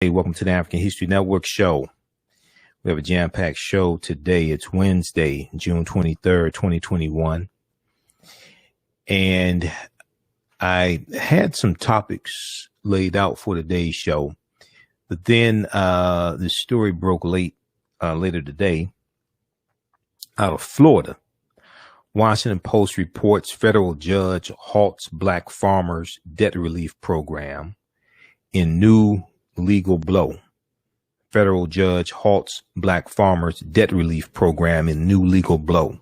Hey, welcome to the African History Network show. We have a jam-packed show today. It's Wednesday, June 23rd, 2021. And I had some topics laid out for today's show, but then the story broke later today out of Florida. Washington Post reports federal judge halts black farmers' debt relief program in new legal blow. Federal judge halts black farmers' debt relief program in new legal blow.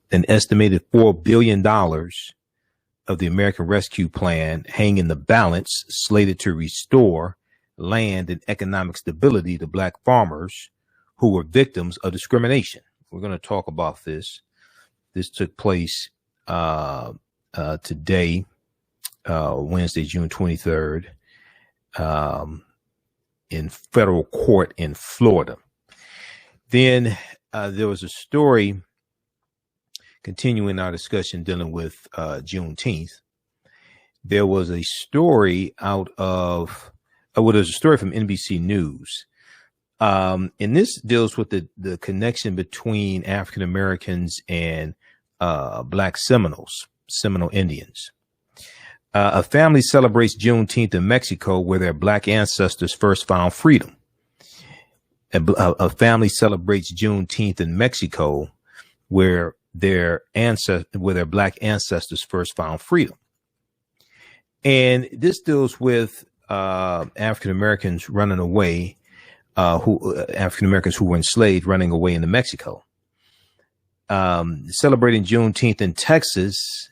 An estimated $4 billion of the American Rescue Plan hang in the balance, slated to restore land and economic stability to black farmers who were victims of discrimination. We're going to talk about this. This took place today, Wednesday, June 23rd. In federal court in Florida. Then there was a story continuing our discussion dealing with Juneteenth. There was a story there's a story from NBC News. And this deals with the connection between African Americans and Black Seminoles, Seminole Indians. A family celebrates Juneteenth in Mexico, where their black ancestors first found freedom. A family celebrates Juneteenth in Mexico, where their black ancestors first found freedom. And this deals with African Americans running away, African Americans who were enslaved running away into Mexico. Celebrating Juneteenth in Texas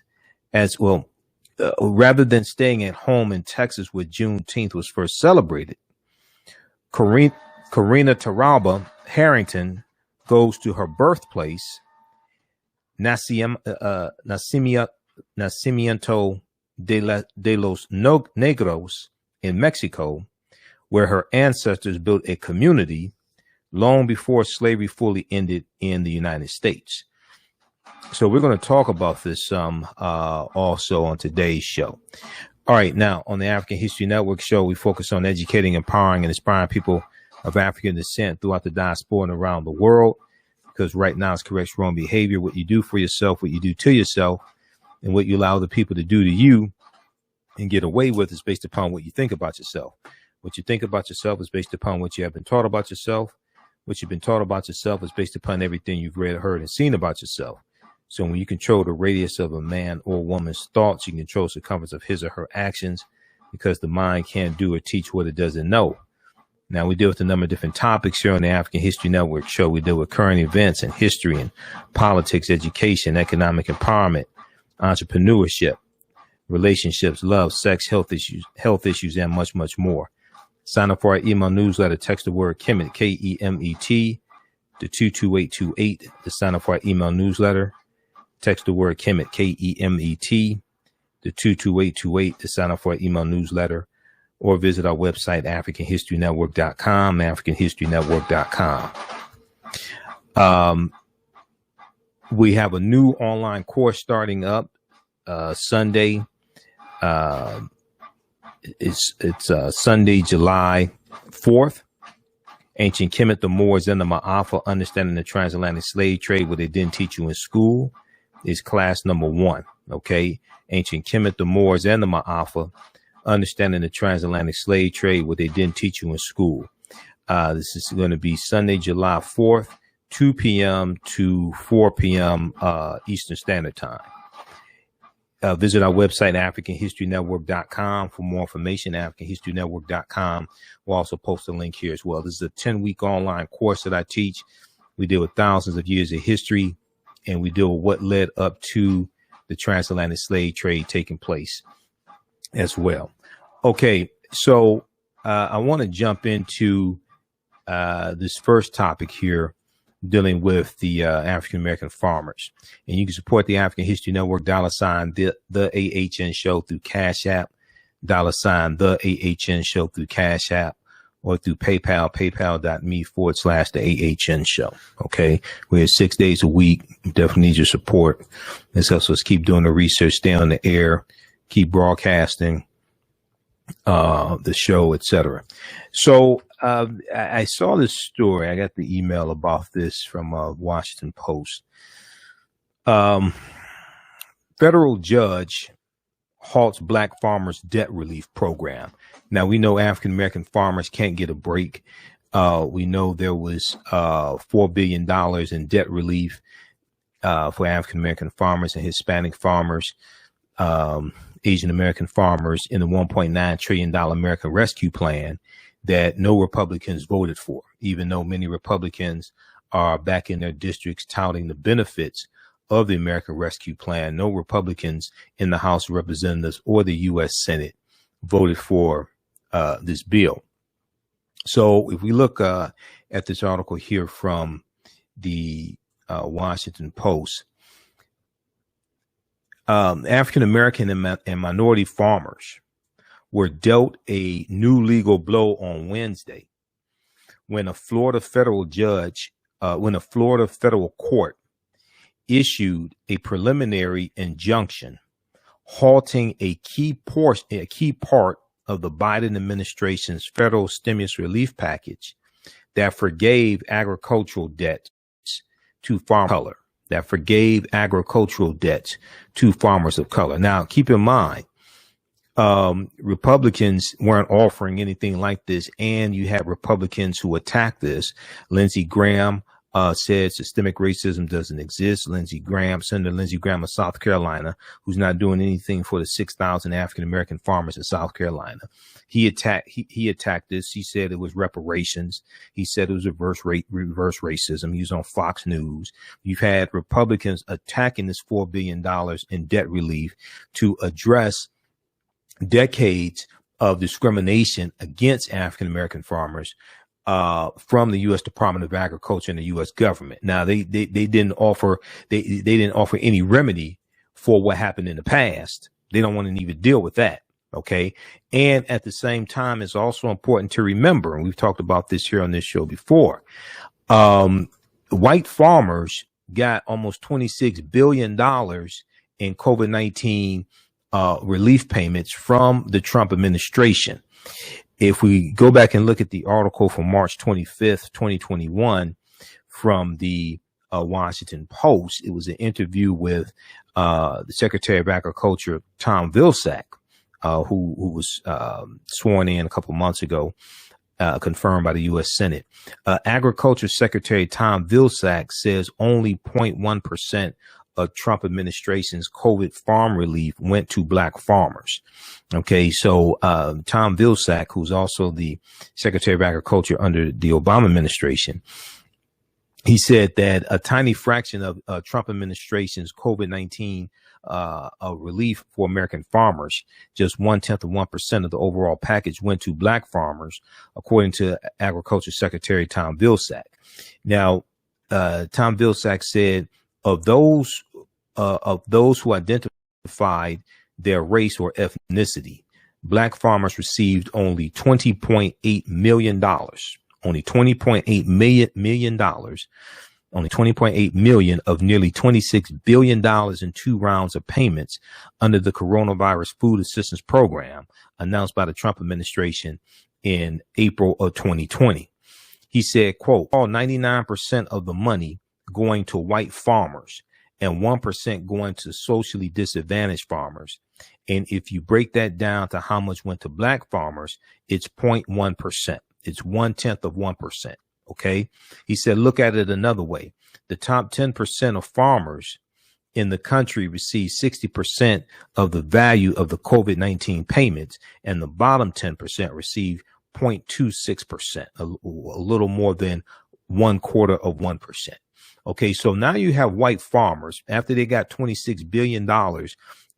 as well. Rather than staying at home in Texas where Juneteenth was first celebrated, Karina Taralba Harrington goes to her birthplace, Nacimiento de los Negros in Mexico, where her ancestors built a community long before slavery fully ended in the United States. So we're going to talk about this also on today's show. All right. Now, on the African History Network show, we focus on educating, empowering, and inspiring people of African descent throughout the diaspora and around the world. Because right now it's correct wrong behavior. What you do for yourself, what you do to yourself, and what you allow other people to do to you and get away with is based upon what you think about yourself. What you think about yourself is based upon what you have been taught about yourself. What you've been taught about yourself is based upon everything you've read, heard, and seen about yourself. So when you control the radius of a man or woman's thoughts, you can control the circumference of his or her actions, because the mind can't do or teach what it doesn't know. Now, we deal with a number of different topics here on the African History Network show. We deal with current events and history and politics, education, economic empowerment, entrepreneurship, relationships, love, sex, health issues, and much, much more. Sign up for our email newsletter. Text the word Kemet, K-E-M-E-T, to 22828 to sign up for our email newsletter. Text the word Kemet, K-E-M-E-T, to 22828 to sign up for our email newsletter, or visit our website, AfricanHistoryNetwork.com, AfricanHistoryNetwork.com. We have a new online course starting up Sunday. It's Sunday, July 4th. Ancient Kemet, the Moors, and the Ma'afa, Understanding the Transatlantic Slave Trade, what they didn't teach you in school, is class number 1. Okay. Ancient Kemet, the Moors, and the Ma'afa, Understanding the Transatlantic Slave Trade, what they didn't teach you in school. This is going to be Sunday, July 4th, 2 p.m. to 4 p.m. Eastern Standard Time. Visit our website, AfricanHistoryNetwork.com, for more information, AfricanHistoryNetwork.com. We'll also post a link here as well. This is a 10-week online course that I teach. We deal with thousands of years of history, and we deal with what led up to the transatlantic slave trade taking place as well. Okay, so I want to jump into this first topic here, dealing with the African American farmers. And you can support the African History Network, $, the AHN show through Cash App, $, the AHN show through Cash App, or through PayPal, paypal.me/the AHN show. Okay. We're here 6 days a week. Definitely need your support. This helps us keep doing the research, stay on the air, keep broadcasting, the show, etc. So I saw this story. I got the email about this from Washington Post. Federal judge halts black farmers debt relief program. Now, we know African American farmers can't get a break. We know there was $4 billion in debt relief for African American farmers and Hispanic farmers, Asian American farmers in the $1.9 trillion American Rescue Plan that no Republicans voted for, even though many Republicans are back in their districts touting the benefits of the American Rescue Plan. No Republicans in the House of Representatives or the U.S. Senate voted for this bill. So if we look at this article here from the Washington Post, African American and minority farmers were dealt a new legal blow on Wednesday when a Florida federal court issued a preliminary injunction halting a key part of the Biden administration's federal stimulus relief package that forgave agricultural debts to farmers of color. Now, keep in mind, Republicans weren't offering anything like this, and you had Republicans who attacked this. Lindsey Graham said systemic racism doesn't exist. Senator Lindsey Graham of South Carolina, who's not doing anything for the 6,000 African American farmers in South Carolina, he attacked this. He said it was reparations. He said it was reverse racism. He was on Fox News. You've had Republicans attacking this $4 billion in debt relief to address decades of discrimination against African American farmers from the U.S. Department of Agriculture and the U.S. government. Now, they didn't offer any remedy for what happened in the past. They don't want to even deal with that. OK, and at the same time, it's also important to remember, and we've talked about this here on this show before, white farmers got almost $26 billion in COVID-19 relief payments from the Trump administration. If we go back and look at the article from March 25th, 2021 from the Washington Post, it was an interview with the Secretary of Agriculture, Tom Vilsack, who was sworn in a couple months ago, confirmed by the U.S. Senate. Agriculture Secretary Tom Vilsack says only 0.1% of Trump administration's COVID farm relief went to black farmers. Okay, so Tom Vilsack, who's also the Secretary of Agriculture under the Obama administration, he said that a tiny fraction of Trump administration's COVID-19 relief for American farmers, just 0.1% of the overall package went to black farmers, according to Agriculture Secretary Tom Vilsack. Now, Tom Vilsack said of those who identified their race or ethnicity, black farmers received only $20.8 million. Only $20.8 million, only $20.8 million of nearly $26 billion in 2 rounds of payments under the Coronavirus Food Assistance Program announced by the Trump administration in April of 2020. He said, quote, all 99% of the money going to white farmers and 1% going to socially disadvantaged farmers. And if you break that down to how much went to black farmers, it's 0.1%. It's 0.1%. OK, he said, look at it another way. The top 10% of farmers in the country receive 60% of the value of the COVID-19 payments, and the bottom 10% receive 0.26%, a little more than 0.25%. OK, so now you have white farmers after they got $26 billion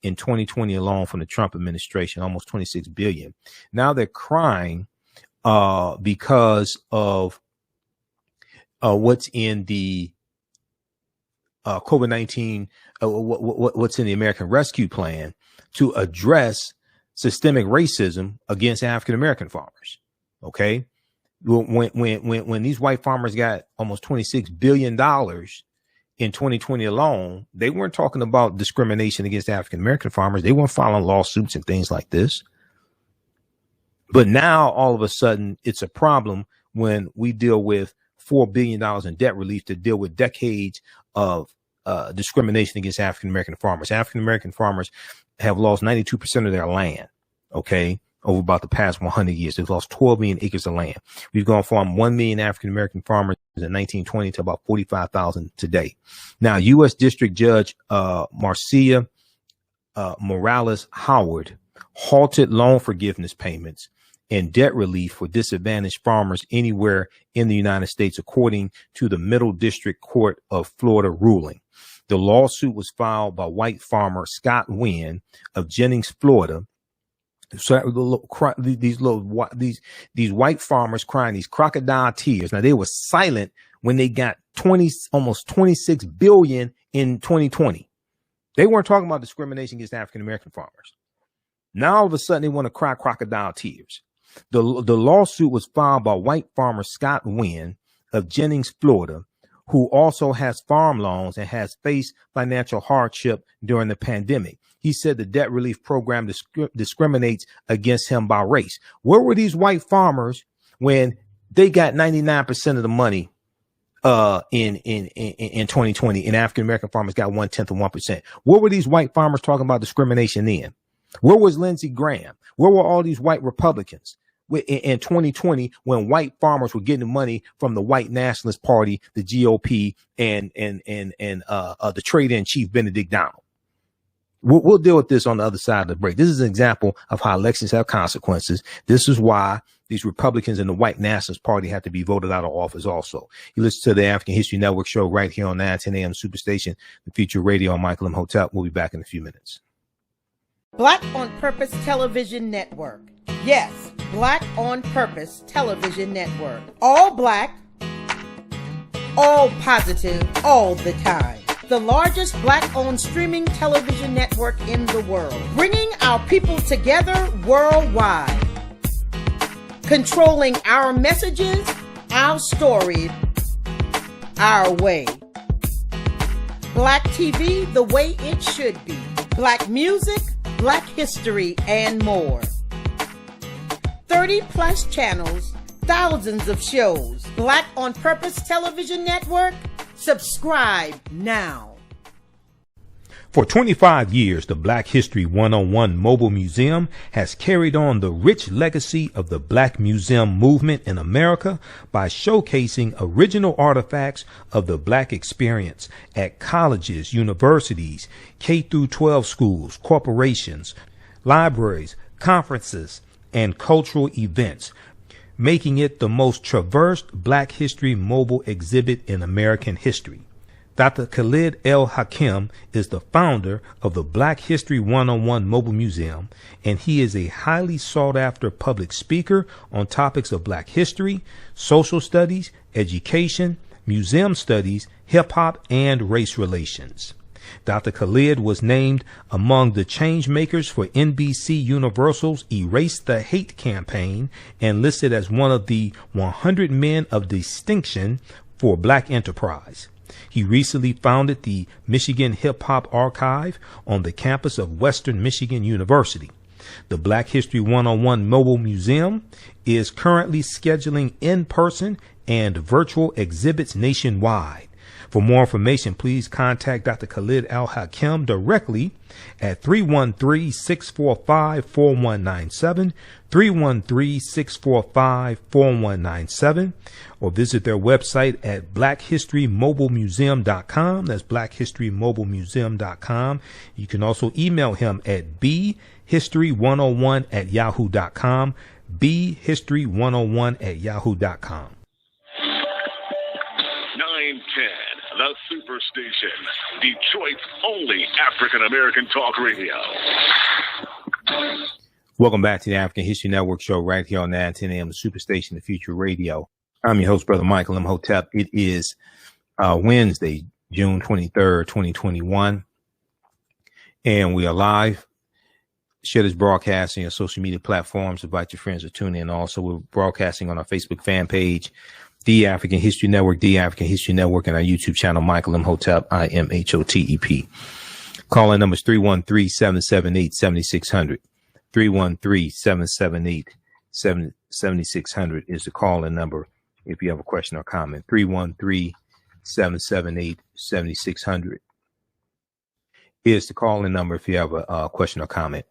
in 2020 alone from the Trump administration, almost $26 billion. Now they're crying because of what's in the COVID-19, what's in the American Rescue Plan to address systemic racism against African American farmers. Okay, when these white farmers got almost $26 billion in 2020 alone, they weren't talking about discrimination against African American farmers. They weren't filing lawsuits and things like this. But now all of a sudden it's a problem when we deal with $4 billion in debt relief to deal with decades of discrimination against African-American farmers. African-American farmers have lost 92% of their land, okay, over about the past 100 years. They've lost 12 million acres of land. We've gone from 1 million African-American farmers in 1920 to about 45,000 today. Now, U.S. District Judge Marcia Morales Howard halted loan forgiveness payments and debt relief for disadvantaged farmers anywhere in the United States, according to the Middle District Court of Florida ruling. The lawsuit was filed by white farmer Scott Wynn of Jennings, Florida. So these white farmers crying these crocodile tears. Now, they were silent when they got almost 26 billion in 2020. They weren't talking about discrimination against African American farmers. Now all of a sudden they want to cry crocodile tears. The lawsuit was filed by white farmer Scott Wynn of Jennings, Florida, who also has farm loans and has faced financial hardship during the pandemic. He said the debt relief program discriminates against him by race. Where were these white farmers when they got 99% of the money in 2020, and African American farmers got 1/10 of 1%? Where were these white farmers talking about discrimination then? Where was Lindsey Graham? Where were all these white Republicans in 2020 when white farmers were getting money from the white nationalist party, the GOP, and the trade-in chief Benedict Donald? We'll deal with this on the other side of the break. This is an example of how elections have consequences. This is why these Republicans in the white nationalist party have to be voted out of office also. You listen to the African History Network show right here on 910 AM Superstation, the Future Radio. I'm Michael Imhotep. We'll be back in a few minutes. Black on Purpose Television Network. Yes, Black on Purpose Television Network. All black, all positive, all the time. The largest black-owned streaming television network in the world, bringing our people together worldwide, controlling our messages, our stories, our way. Black TV the way it should be. Black music, Black history, and more. 30 plus channels, thousands of shows. Black on Purpose Television Network. Subscribe now. For 25 years, the Black History 101 Mobile Museum has carried on the rich legacy of the Black Museum movement in America by showcasing original artifacts of the Black experience at colleges, universities, K-12 schools, corporations, libraries, conferences, and cultural events, making it the most traversed Black History mobile exhibit in American history. Dr. Khalid El Hakim is the founder of the Black History 101 Mobile Museum, and he is a highly sought-after public speaker on topics of Black history, social studies, education, museum studies, hip-hop, and race relations. Dr. Khalid was named among the change makers for NBC Universal's Erase the Hate campaign and listed as one of the 100 men of distinction for Black enterprise. He recently founded the Michigan Hip Hop Archive on the campus of Western Michigan University. The Black History 101 Mobile Museum is currently scheduling in-person and virtual exhibits nationwide. For more information, please contact Dr. Khalid El Hakim directly at 313-645-4197, 313-645-4197, or visit their website at blackhistorymobilemuseum.com. That's blackhistorymobilemuseum.com. You can also email him at bhistory101@yahoo.com, bhistory101@yahoo.com. 910, the Superstation, Detroit's only African-American talk radio. Welcome back to the African History Network show right here on 910 AM, the Superstation, the Future Radio. I'm your host, Brother Michael Imhotep. It is Wednesday, June 23rd, 2021, and we are live. Share this broadcast on your social media platforms. Invite your friends to tune in. Also, we're broadcasting on our Facebook fan page, The African History Network, The African History Network, and our YouTube channel, Michael Imhotep, IMHOTEP. Call-in number is 313-778-7600, 313-778-7600. 7600 is the call-in number if you have a question or comment. 313-778-7600 is the call-in number if you have a question or comment.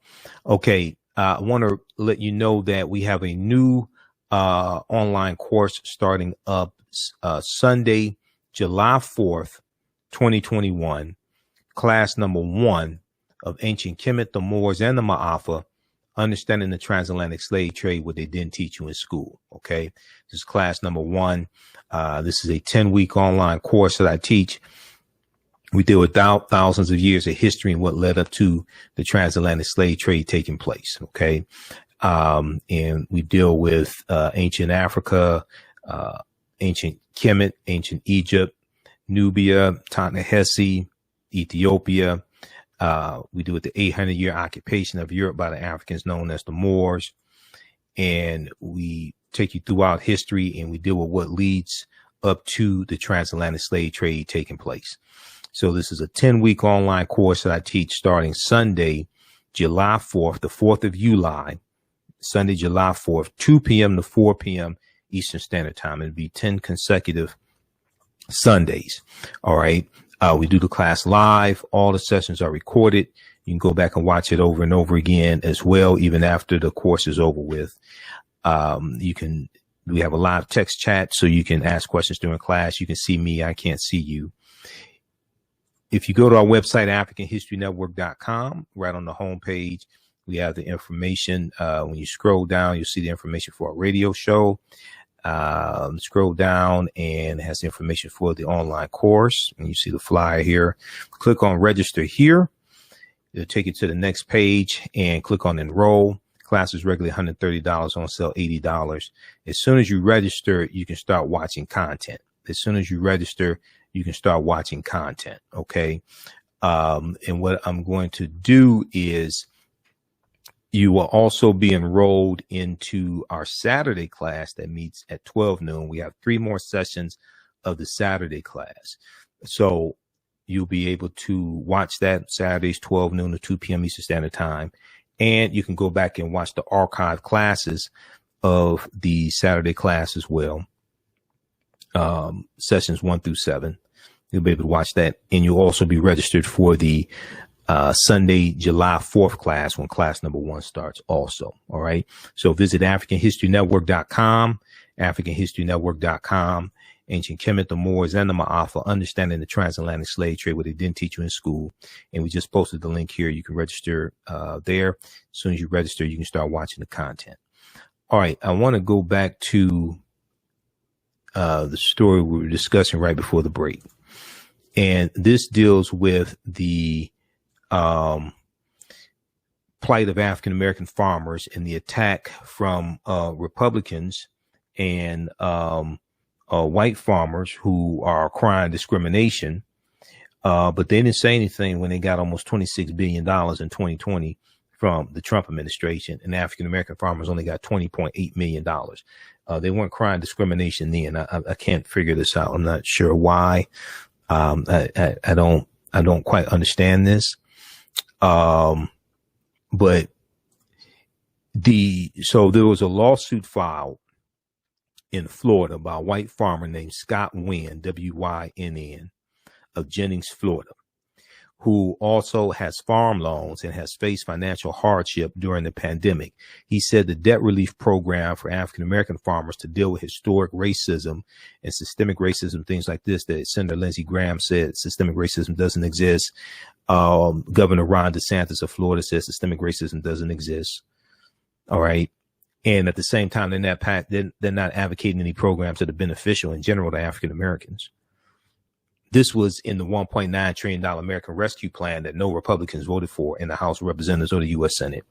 Okay, I want to let you know that we have a new online course starting up Sunday, July 4th, 2021. Class number 1 of Ancient Kemet, the Moors, and the Ma'afa, Understanding the Transatlantic Slave Trade, what they didn't teach you in school. Okay, this is class number 1. This is a 10-week online course that I teach. We deal with thousands of years of history and what led up to the transatlantic slave trade taking place. Okay, and we deal with ancient Africa, ancient Kemet, ancient Egypt, Nubia, Ta-Nehisi, Ethiopia. We do with the 800-year occupation of Europe by the Africans known as the Moors. And we take you throughout history and we deal with what leads up to the transatlantic slave trade taking place. So this is a 10-week online course that I teach starting Sunday, July 4th, the 4th of July, Sunday, July 4th, 2 p.m. to 4 p.m. Eastern Standard Time. It'll be 10 consecutive Sundays. All right. We do the class live. All the sessions are recorded. You can go back and watch it over and over again as well, even after the course is over with. We have a live text chat so you can ask questions during class. You can see me. I can't see you. If you go to our website, AfricanHistoryNetwork.com, right on the homepage, we have the information. When you scroll down, you'll see the information for our radio show. Scroll down and it has the information for the online course. And you see the flyer here. Click on register here. It'll take you to the next page and click on enroll. Class is regularly $130, on sale $80. As soon as you register, you can start watching content. As soon as you register, you can start watching content. Okay. And what I'm going to do is you will also be enrolled into our Saturday class that meets at 12 noon. We have 3 more sessions of the Saturday class. So you'll be able to watch that Saturdays, 12 noon to 2 p.m. Eastern Standard Time. And you can go back and watch the archive classes of the Saturday class as well. Sessions 1 through 7. You'll be able to watch that. And you'll also be registered for the Sunday, July 4th class when class number 1 starts also. All right. So visit AfricanHistoryNetwork.com, AfricanHistoryNetwork.com, Ancient Kemet, the Moors, and the Ma'afa, Understanding the Transatlantic Slave Trade, what they didn't teach you in school. And we just posted the link here. You can register there. As soon as you register, you can start watching the content. All right. I want to go back to the story we were discussing right before the break. And this deals with the plight of African-American farmers and the attack from Republicans and white farmers who are crying discrimination. But they didn't say anything when they got almost $26 billion in 2020 from the Trump administration, and African-American farmers only got $20.8 million. They weren't crying discrimination then. I can't figure this out. I'm not sure why. I don't quite understand this. But so there was a lawsuit filed in Florida by a white farmer named Scott Wynn, W-Y-N-N, of Jennings, Florida, who also has farm loans and has faced financial hardship during the pandemic. He said the debt relief program for African-American farmers to deal with historic racism and systemic racism, things like this, that Senator Lindsey Graham said systemic racism doesn't exist. Governor Ron DeSantis of Florida says systemic racism doesn't exist. All right. And at the same time, they're not advocating any programs that are beneficial in general to African Americans. This was in the $1.9 trillion American Rescue Plan that no Republicans voted for in the House of Representatives or the U.S. Senate.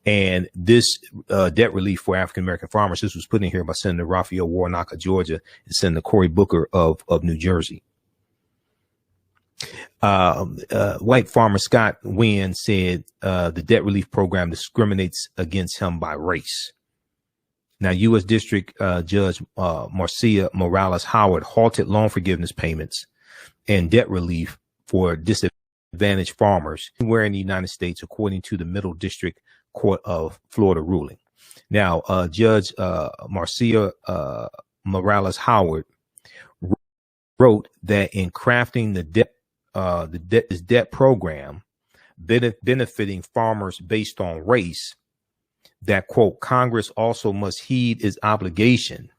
And this debt relief for African American farmers, this was put in here by Senator Raphael Warnock of Georgia and Senator Cory Booker of New Jersey. White farmer Scott Wynn said the debt relief program discriminates against him by race. Now, U.S. District Judge Marcia Morales Howard halted loan forgiveness payments and debt relief for disadvantaged farmers anywhere in the United States, according to the Middle District Court of Florida ruling. Now, Judge Marcia Morales Howard wrote that in crafting this debt program benefiting farmers based on race, that, quote, Congress also must heed its obligation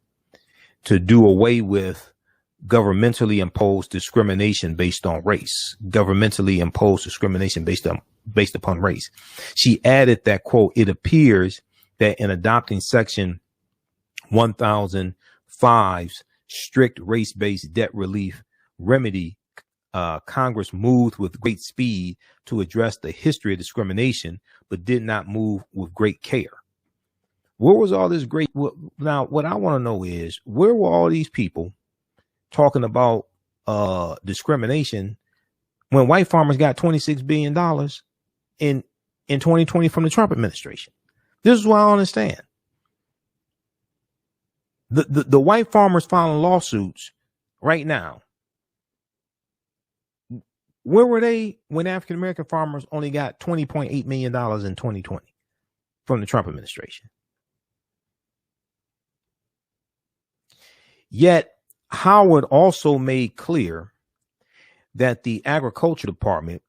to do away with governmentally imposed discrimination based on race, based upon race. She added that, quote, it appears that in adopting Section 1005's strict race-based debt relief remedy, Congress moved with great speed to address the history of discrimination, but did not move with great care. Where was all this great? Now, what I want to know is, where were all these people talking about discrimination when white farmers got $26 billion in 2020 from the Trump administration? This is what I don't understand. The white farmers filing lawsuits right now. Where were they when African American farmers only got $20.8 million in 2020 from the Trump administration? Yet Howard also made clear that the Agriculture Department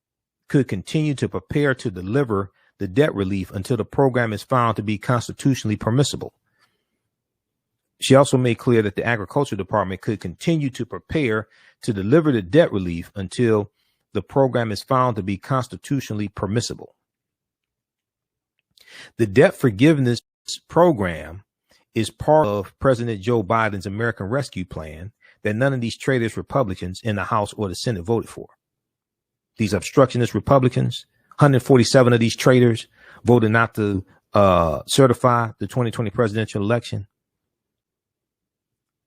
could continue to prepare to deliver the debt relief until the program is found to be constitutionally permissible. She also made clear that the Agriculture Department could continue to prepare to deliver the debt relief until the program is found to be constitutionally permissible. The debt forgiveness program is part of President Joe Biden's American Rescue Plan that none of these traitorous Republicans in the House or the Senate voted for. These obstructionist Republicans, 147 of these traitors voted not to certify the 2020 presidential election.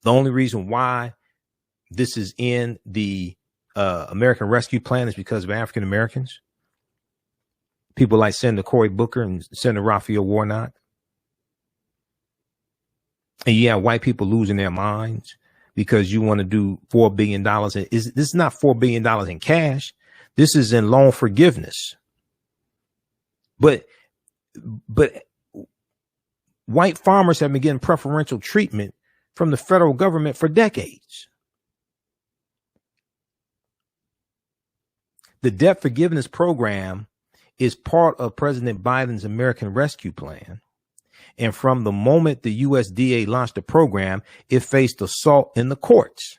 The only reason why this is in the American Rescue Plan is because of African Americans. People like Senator Cory Booker and Senator Raphael Warnock. And you have white people losing their minds because you want to do $4 billion. This is not $4 billion in cash. This is in loan forgiveness. But white farmers have been getting preferential treatment from the federal government for decades. The debt forgiveness program is part of President Biden's American Rescue Plan. And from the moment the USDA launched the program, it faced assault in the courts.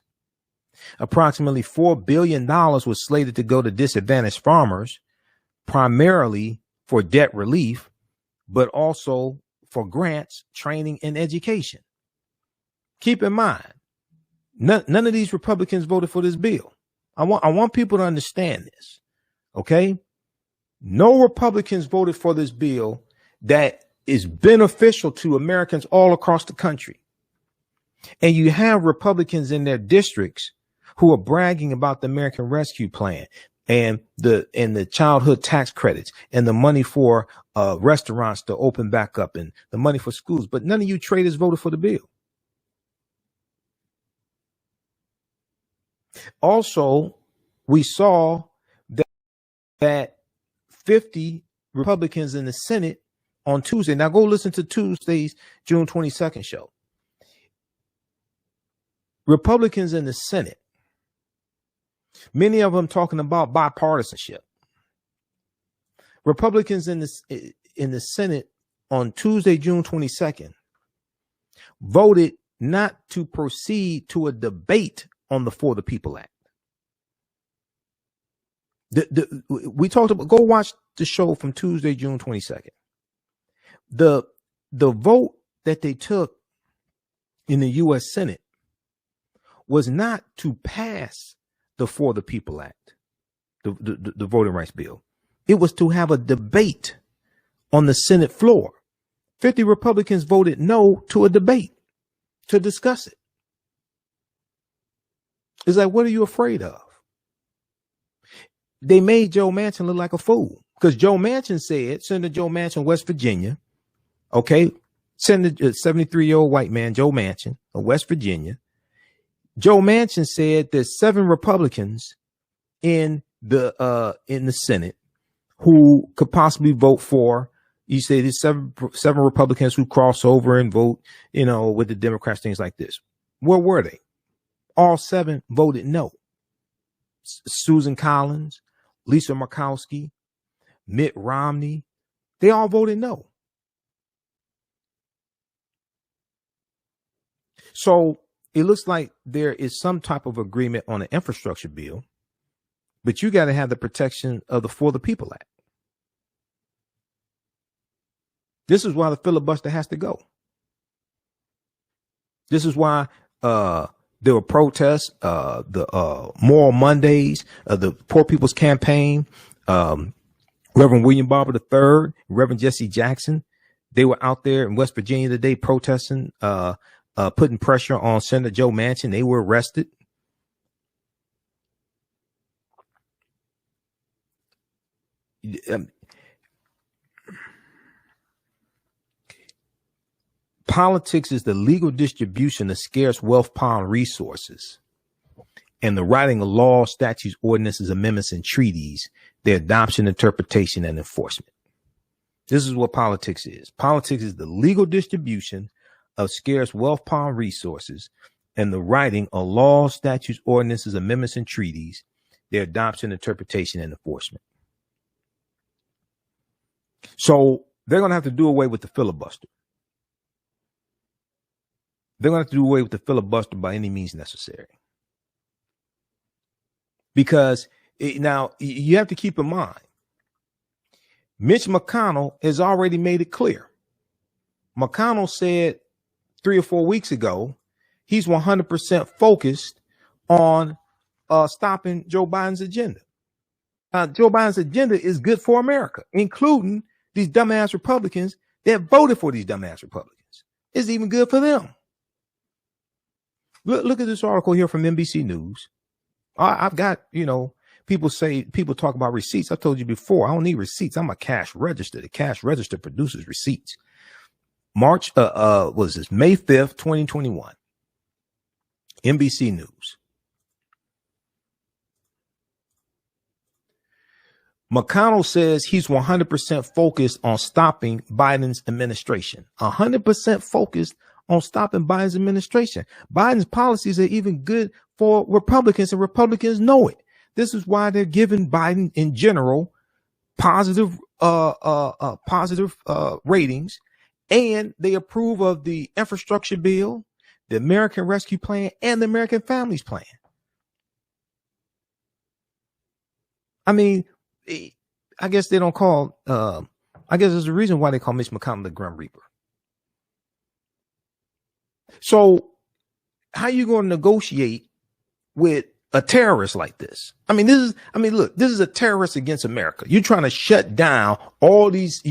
Approximately $4 billion was slated to go to disadvantaged farmers, primarily for debt relief, but also for grants, training, and education. Keep in mind, none of these Republicans voted for this bill. I want people to understand this. Okay? No Republicans voted for this bill that is beneficial to Americans all across the country. And you have Republicans in their districts who are bragging about the American Rescue Plan and the childhood tax credits and the money for restaurants to open back up and the money for schools. But none of you traitors voted for the bill. Also, we saw that 50 Republicans in the Senate on Tuesday. Now go listen to Tuesday's June 22nd show. Republicans in the Senate, many of them talking about bipartisanship. Republicans in the Senate on Tuesday, June 22nd, voted not to proceed to a debate on the For the People Act. We talked about, go watch the show from Tuesday, June 22nd. The vote that they took in the U.S. Senate was not to pass the For the People Act, the voting rights bill. It was to have a debate on the Senate floor. 50 Republicans voted no to a debate to discuss it. It's like, what are you afraid of? They made Joe Manchin look like a fool because Joe Manchin said, Senator Joe Manchin, West Virginia, okay, Senator 73-year-old white man, Joe Manchin of West Virginia. Joe Manchin said there's 7 Republicans in the Senate who could possibly vote for You say there's seven Republicans who cross over and vote, with the Democrats, things like this. Where were they? All seven voted no. Susan Collins, Lisa Murkowski, Mitt Romney, they all voted no. So it looks like there is some type of agreement on an infrastructure bill, but you got to have the protection of the For the People Act. This is why the filibuster has to go. This is why there were protests, the Moral Mondays, the Poor People's Campaign, Reverend William Barber III, Reverend Jesse Jackson. They were out there in West Virginia today protesting, putting pressure on Senator Joe Manchin. They were arrested. Politics is the legal distribution of scarce wealth, power, and resources, and the writing of laws, statutes, ordinances, amendments, and treaties, their adoption, interpretation, and enforcement. This is what politics is. Politics is the legal distribution of scarce wealth, power, and resources, and the writing of laws, statutes, ordinances, amendments, and treaties, their adoption, interpretation, and enforcement. So they're going to have to do away with the filibuster. They're going to have to do away with the filibuster by any means necessary. Because now you have to keep in mind, Mitch McConnell has already made it clear. McConnell said 3 or 4 weeks ago, he's 100% focused on stopping Joe Biden's agenda. Joe Biden's agenda is good for America, including these dumbass Republicans that voted for these dumbass Republicans. It's even good for them. Look at this article here from NBC News. I've got, people talk about receipts. I told you before, I don't need receipts. I'm a cash register. The cash register produces receipts. May 5th, 2021. NBC News. McConnell says he's 100% focused on stopping Biden's administration. 100% focused on stopping Biden's administration. Biden's policies are even good for Republicans, and Republicans know it. This is why they're giving Biden in general positive ratings, and they approve of the infrastructure bill, the American Rescue Plan, and the American Families Plan. I mean, I guess they don't call, I guess there's a reason why they call Mitch McConnell the Grim Reaper. So how you going to negotiate with a terrorist like this? Look, this is a terrorist against America. You're trying to shut down all these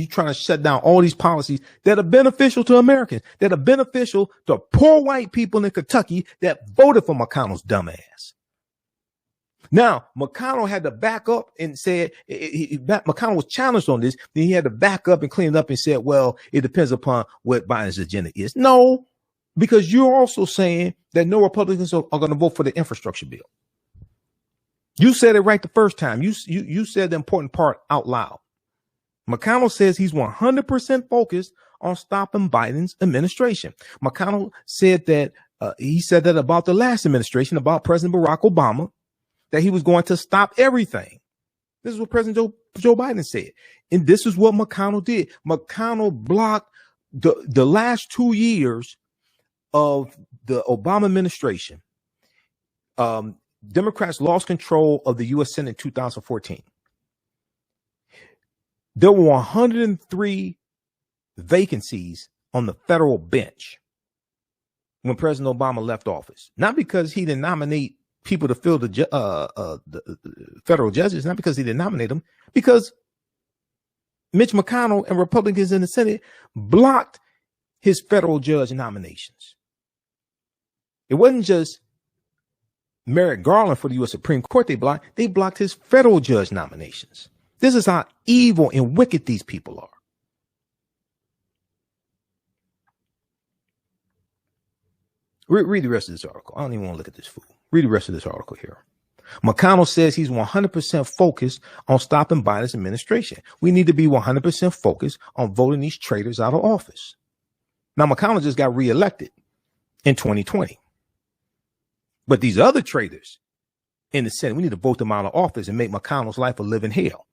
policies that are beneficial to Americans, that are beneficial to poor white people in Kentucky that voted for McConnell's dumb ass. Now, McConnell had to back up and said, McConnell was challenged on this. Then he had to back up and clean it up and said, well, it depends upon what Biden's agenda is. No, because you're also saying that no Republicans are going to vote for the infrastructure bill. You said it right the first time. You said the important part out loud. McConnell says he's 100% focused on stopping Biden's administration. McConnell said that he said that about the last administration, about President Barack Obama, that he was going to stop everything. This is what President Joe Biden said. And this is what McConnell did. McConnell blocked the last 2 years of the Obama administration. Democrats lost control of the U.S. Senate in 2014. There were 103 vacancies on the federal bench when President Obama left office. Not because he didn't nominate people to fill the federal judges, not because he didn't nominate them, because Mitch McConnell and Republicans in the Senate blocked his federal judge nominations. It wasn't just Merrick Garland for the U.S. Supreme Court they blocked his federal judge nominations. This is how evil and wicked these people are. Read the rest of this article. I don't even want to look at this fool. Read the rest of this article here. McConnell says he's 100% focused on stopping Biden's administration. We need to be 100% focused on voting these traitors out of office. Now, McConnell just got reelected in 2020. But these other traitors in the Senate, we need to vote them out of office and make McConnell's life a living hell.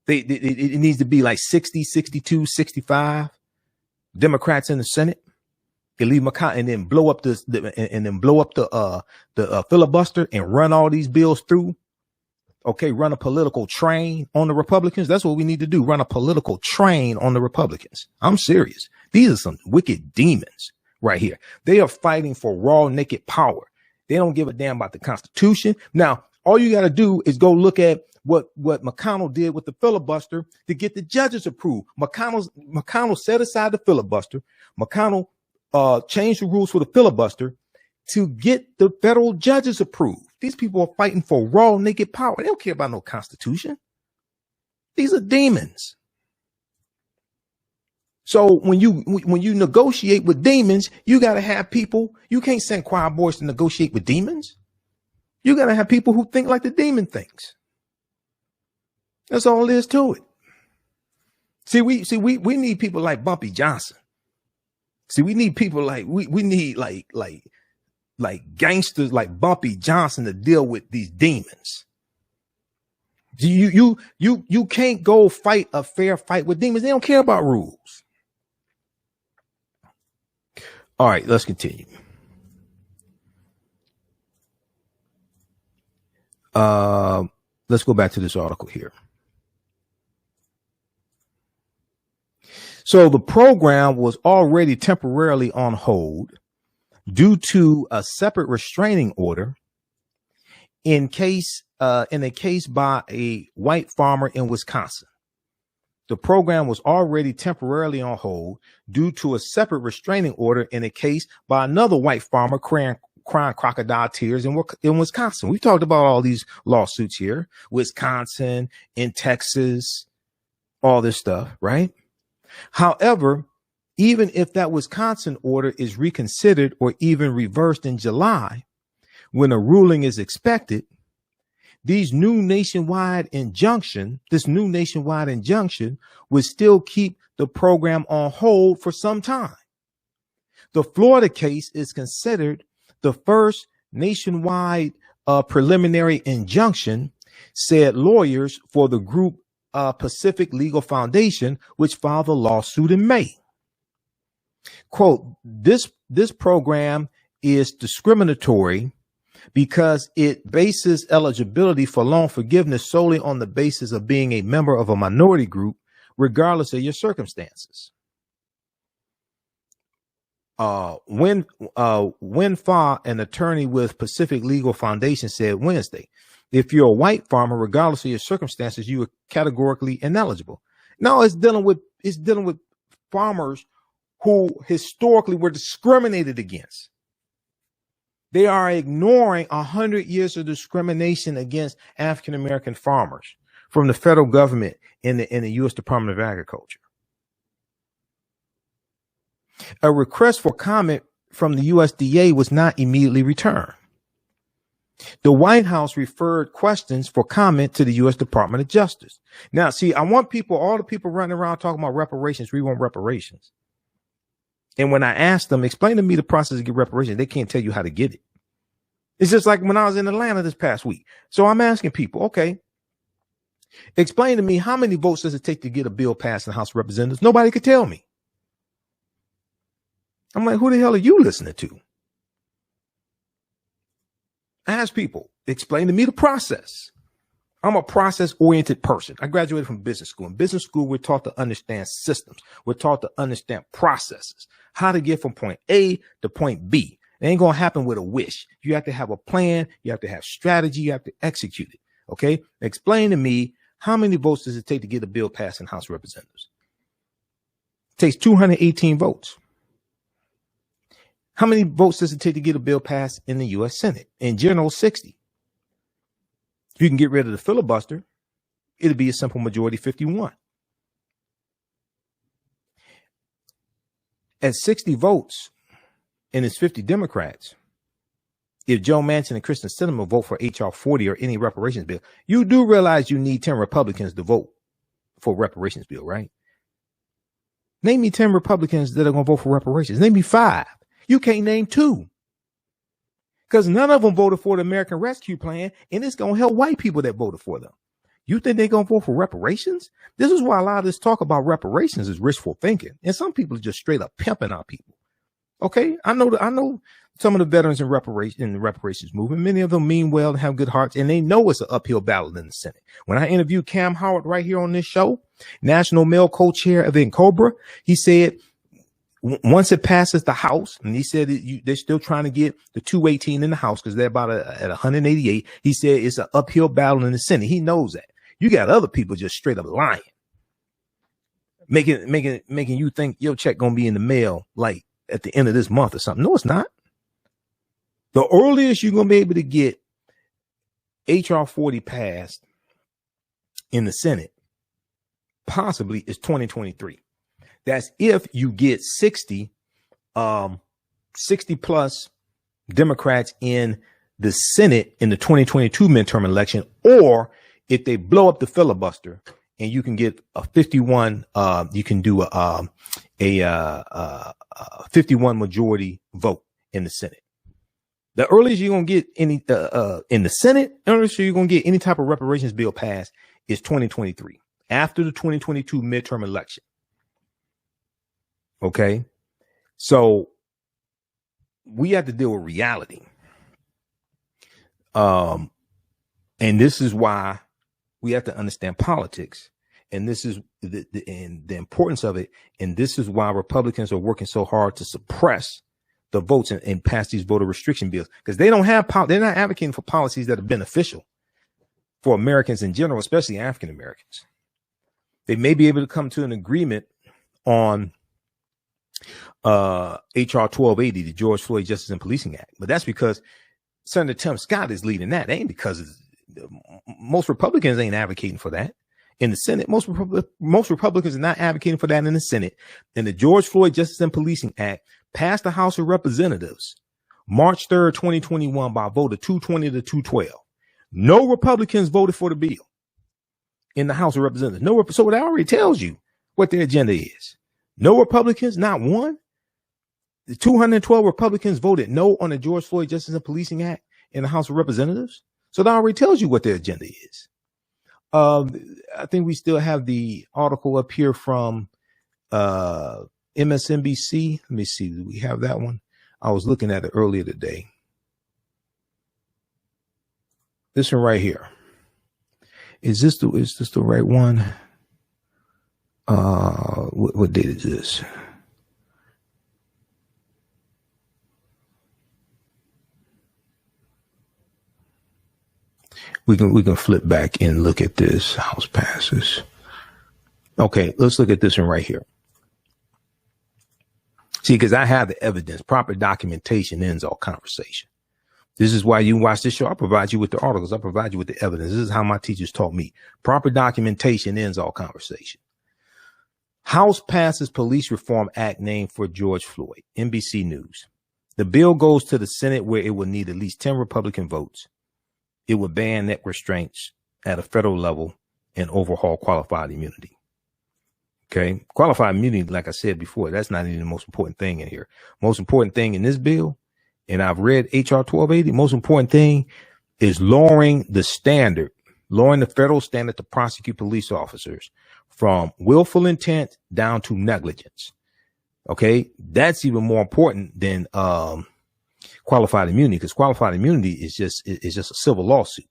It needs to be like 60, 62, 65 Democrats in the Senate. And leave McConnell and then blow up the filibuster and run all these bills through. Okay, run a political train on the Republicans. That's what we need to do. Run a political train on the Republicans. I'm serious. These are some wicked demons right here. They are fighting for raw, naked power. They don't give a damn about the Constitution. Now, all you got to do is go look at what McConnell did with the filibuster to get the judges approved. McConnell set aside the filibuster. McConnell changed the rules for the filibuster to get the federal judges approved. These people are fighting for raw, naked power. They don't care about no Constitution. These are demons. So when you negotiate with demons, you got to have people. You can't send choir boys to negotiate with demons. You got to have people who think like the demon thinks. That's all there is to it. We need people like Bumpy Johnson. See, we need people like we need like gangsters like Bumpy Johnson to deal with these demons. You can't go fight a fair fight with demons. They don't care about rules. All right, let's continue. Let's go back to this article here. So the program was already temporarily on hold due to a separate restraining order in a case by a white farmer in Wisconsin. The program was already temporarily on hold due to a separate restraining order in a case by another white farmer crying crocodile tears in Wisconsin. We've talked about all these lawsuits here, Wisconsin, in Texas, all this stuff, right? However, even if that Wisconsin order is reconsidered or even reversed in July, when a ruling is expected, this new nationwide injunction would still keep the program on hold for some time. The Florida case is considered the first nationwide preliminary injunction, said lawyers for the group Pacific Legal Foundation, which filed a lawsuit in May. Quote, this program is discriminatory because it bases eligibility for loan forgiveness solely on the basis of being a member of a minority group, regardless of your circumstances. Wen Fa, an attorney with Pacific Legal Foundation, said Wednesday, if you're a white farmer, regardless of your circumstances, you are categorically ineligible. No, it's dealing with farmers who historically were discriminated against. They are ignoring 100 years of discrimination against African-American farmers from the federal government in the U.S. Department of Agriculture. A request for comment from the USDA was not immediately returned. The White House referred questions for comment to the U.S. Department of Justice. Now, see, I want all the people running around talking about reparations, we want reparations. And when I asked them, explain to me the process to get reparations, they can't tell you how to get it. It's just like when I was in Atlanta this past week. So I'm asking people, okay, explain to me how many votes does it take to get a bill passed in the House of Representatives? Nobody could tell me. I'm like, who the hell are you listening to? Ask people, explain to me the process. I'm a process-oriented person. I graduated from business school. In business school, we're taught to understand systems. We're taught to understand processes, how to get from point A to point B. It ain't going to happen with a wish. You have to have a plan. You have to have strategy. You have to execute it. Okay. Explain to me, how many votes does it take to get a bill passed in the House of Representatives? It takes 218 votes. How many votes does it take to get a bill passed in the U.S. Senate? In general, 60. If you can get rid of the filibuster, it'll be a simple majority, 51. At 60 votes, and it's 50 Democrats, if Joe Manchin and Kristen Sinema vote for H.R. 40 or any reparations bill, you do realize you need 10 Republicans to vote for a reparations bill, right? Name me 10 Republicans that are going to vote for reparations. Name me 5. You can't name 2. Because none of them voted for the American Rescue Plan, and it's going to help white people that voted for them. You think they're going to vote for reparations? This is why a lot of this talk about reparations is wishful thinking. And some people are just straight up pimping our people. Okay, I know some of the veterans in the reparations movement. Many of them mean well and have good hearts, and they know it's an uphill battle in the Senate. When I interviewed Cam Howard right here on this show, National Male Co-Chair of Cobra, he said once it passes the House, and he said they're still trying to get the 218 in the House because they're about at 188. He said it's an uphill battle in the Senate. He knows that. You got other people just straight up lying, making you think your check gonna be in the mail like at the end of this month or something. No, it's not. The earliest you're going to be able to get H.R. 40 passed in the Senate possibly is 2023. That's if you get 60 plus Democrats in the Senate in the 2022 midterm election, or if they blow up the filibuster and you can get a 51, you can do a 51 majority vote in the Senate. The earliest you're going to get any in the Senate, earliest you're going to get any type of reparations bill passed is 2023, after the 2022 midterm election. Okay, so we have to deal with reality. And this is why we have to understand politics. And this is the importance of it. And this is why Republicans are working so hard to suppress the votes and pass these voter restriction bills, because they don't have they're not advocating for policies that are beneficial for Americans in general, especially African Americans. They may be able to come to an agreement on HR 1280, the George Floyd Justice and Policing Act, but that's because Senator Tim Scott is leading that. It ain't because most Republicans ain't advocating for that in the Senate. Most Republicans are not advocating for that in the Senate. And the George Floyd Justice and Policing Act passed the House of Representatives March 3rd, 2021 by a vote of 220 to 212. No Republicans voted for the bill in the House of Representatives. So that already tells you what their agenda is. No Republicans, not one. The 212 Republicans voted no on the George Floyd Justice and Policing Act in the House of Representatives. So that already tells you what their agenda is. I think we still have the article up here from MSNBC. Let me see. Do we have that one? I was looking at it earlier today. This one right here. Is this the right one? What date is this? We can flip back and look at this. House passes. Okay, let's look at this one right here. See, because I have the evidence. Proper documentation ends all conversation. This is why you watch this show. I provide you with the articles. I provide you with the evidence. This is how my teachers taught me. Proper documentation ends all conversation. House passes Police Reform Act named for George Floyd. NBC News. The bill goes to the Senate, where it will need at least 10 Republican votes. It would ban neck restraints at a federal level and overhaul qualified immunity. Okay. Qualified immunity, like I said before, that's not even the most important thing in here. Most important thing in this bill, and I've read HR 1280, most important thing is lowering the federal standard to prosecute police officers from willful intent down to negligence. Okay. That's even more important than, qualified immunity, because qualified immunity is just a civil lawsuit.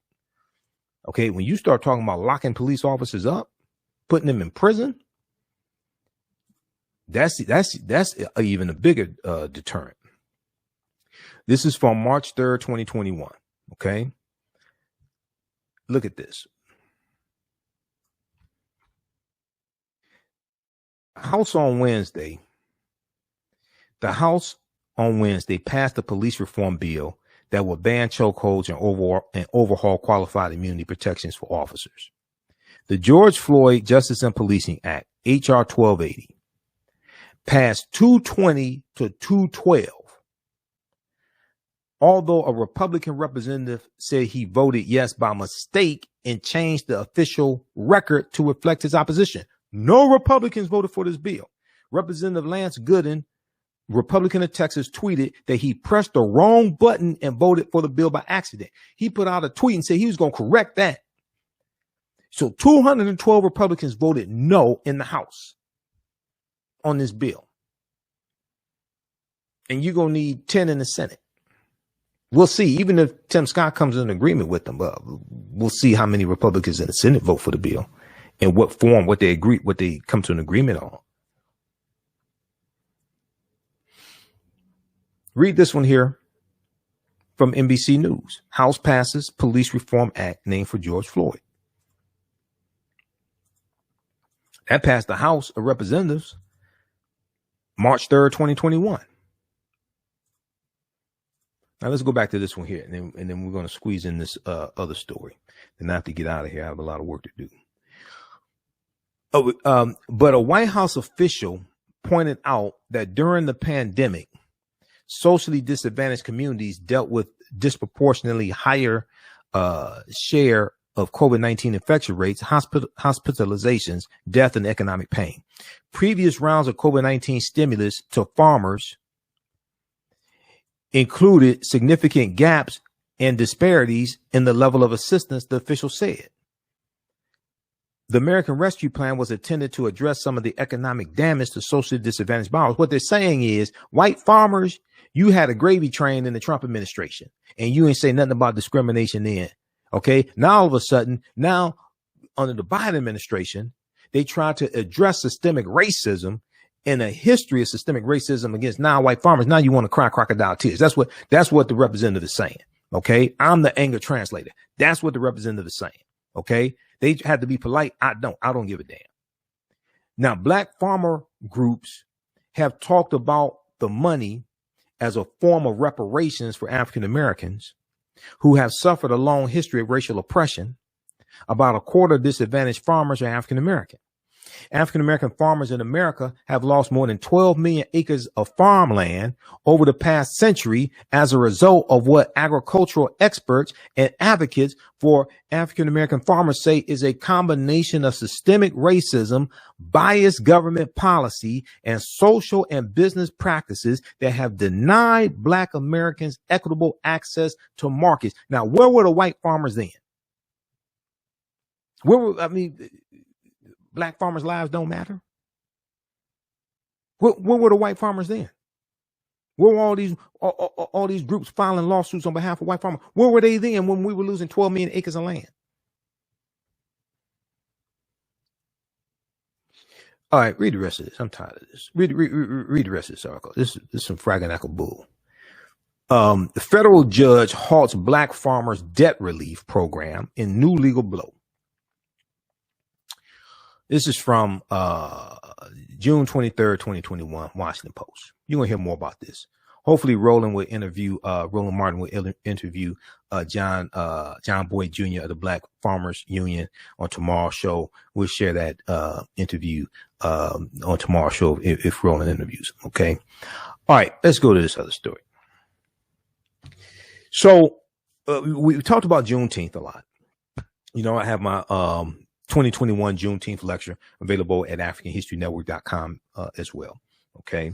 Okay, when you start talking about locking police officers up, putting them in prison, that's even a bigger deterrent. This is from March 3rd, 2021. Okay, look at this. House on Wednesday. The House on Wednesday passed a police reform bill that will ban chokeholds and overhaul qualified immunity protections for officers. The George Floyd Justice and Policing Act, HR 1280, passed 220 to 212. although a Republican representative said he voted yes by mistake and changed the official record to reflect his opposition. No Republicans voted for this bill. Representative Lance Gooden, Republican of Texas, tweeted that he pressed the wrong button and voted for the bill by accident. He put out a tweet and said he was going to correct that. So 212 Republicans voted no in the House on this bill. And you're going to need 10 in the Senate. We'll see. Even if Tim Scott comes in agreement with them, we'll see how many Republicans in the Senate vote for the bill and what form, what they come to an agreement on. Read this one here from NBC News. House passes Police Reform Act named for George Floyd. That passed the House of Representatives March 3rd, 2021. Now let's go back to this one here, and then we're going to squeeze in this other story. And I have to get out of here. I have a lot of work to do. But a White House official pointed out that during the pandemic, socially disadvantaged communities dealt with disproportionately higher share of COVID-19 infection rates, hospitalizations, death, and economic pain. Previous rounds of COVID-19 stimulus to farmers included significant gaps and disparities in the level of assistance, the official said. The American Rescue Plan was intended to address some of the economic damage to socially disadvantaged borrowers. What they're saying is, white farmers, you had a gravy train in the Trump administration, and you ain't say nothing about discrimination then. Okay. Now, all of a sudden, now under the Biden administration, they tried to address systemic racism and a history of systemic racism against non-white farmers. Now you want to cry crocodile tears. That's what the representative is saying. Okay. I'm the anger translator. That's what the representative is saying. Okay. They had to be polite. I don't give a damn. Now, black farmer groups have talked about the money as a form of reparations for African Americans who have suffered a long history of racial oppression. About a quarter of disadvantaged farmers are African American. African American farmers in America have lost more than 12 million acres of farmland over the past century as a result of what agricultural experts and advocates for African American farmers say is a combination of systemic racism, biased government policy, and social and business practices that have denied Black Americans equitable access to markets. Now, where were the white farmers then? Black farmers' lives don't matter. Where were the white farmers then? Where were all these groups filing lawsuits on behalf of white farmers? Where were they then when we were losing 12 million acres of land? All right, read the rest of this. I'm tired of this. Read the rest of this article. This is some fraganacle bull. The federal judge halts black farmers' debt relief program in new legal blow. This is from June 23rd, 2021, Washington Post. You're going to hear more about this. Hopefully Roland Martin will interview John Boyd Jr. of the Black Farmers Union on tomorrow's show. We'll share that interview on tomorrow's show if Roland interviews him. Okay. All right, let's go to this other story. So we talked about Juneteenth a lot. You know, I have my 2021 Juneteenth lecture available at AfricanHistoryNetwork.com as well. Okay.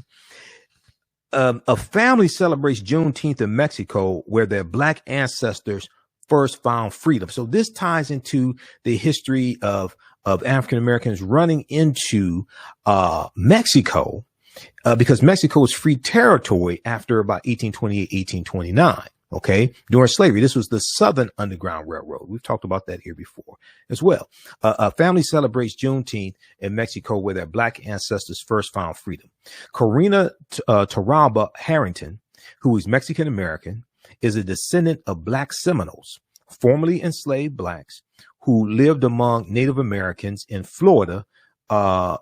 A family celebrates Juneteenth in Mexico where their black ancestors first found freedom. So this ties into the history of African Americans running into Mexico because Mexico was free territory after about 1828, 1829. Okay. During slavery, this was the Southern Underground Railroad. We've talked about that here before as well. A family celebrates Juneteenth in Mexico where their black ancestors first found freedom. Karina Taraba Harrington, who is Mexican American, is a descendant of Black Seminoles, formerly enslaved blacks who lived among Native Americans in Florida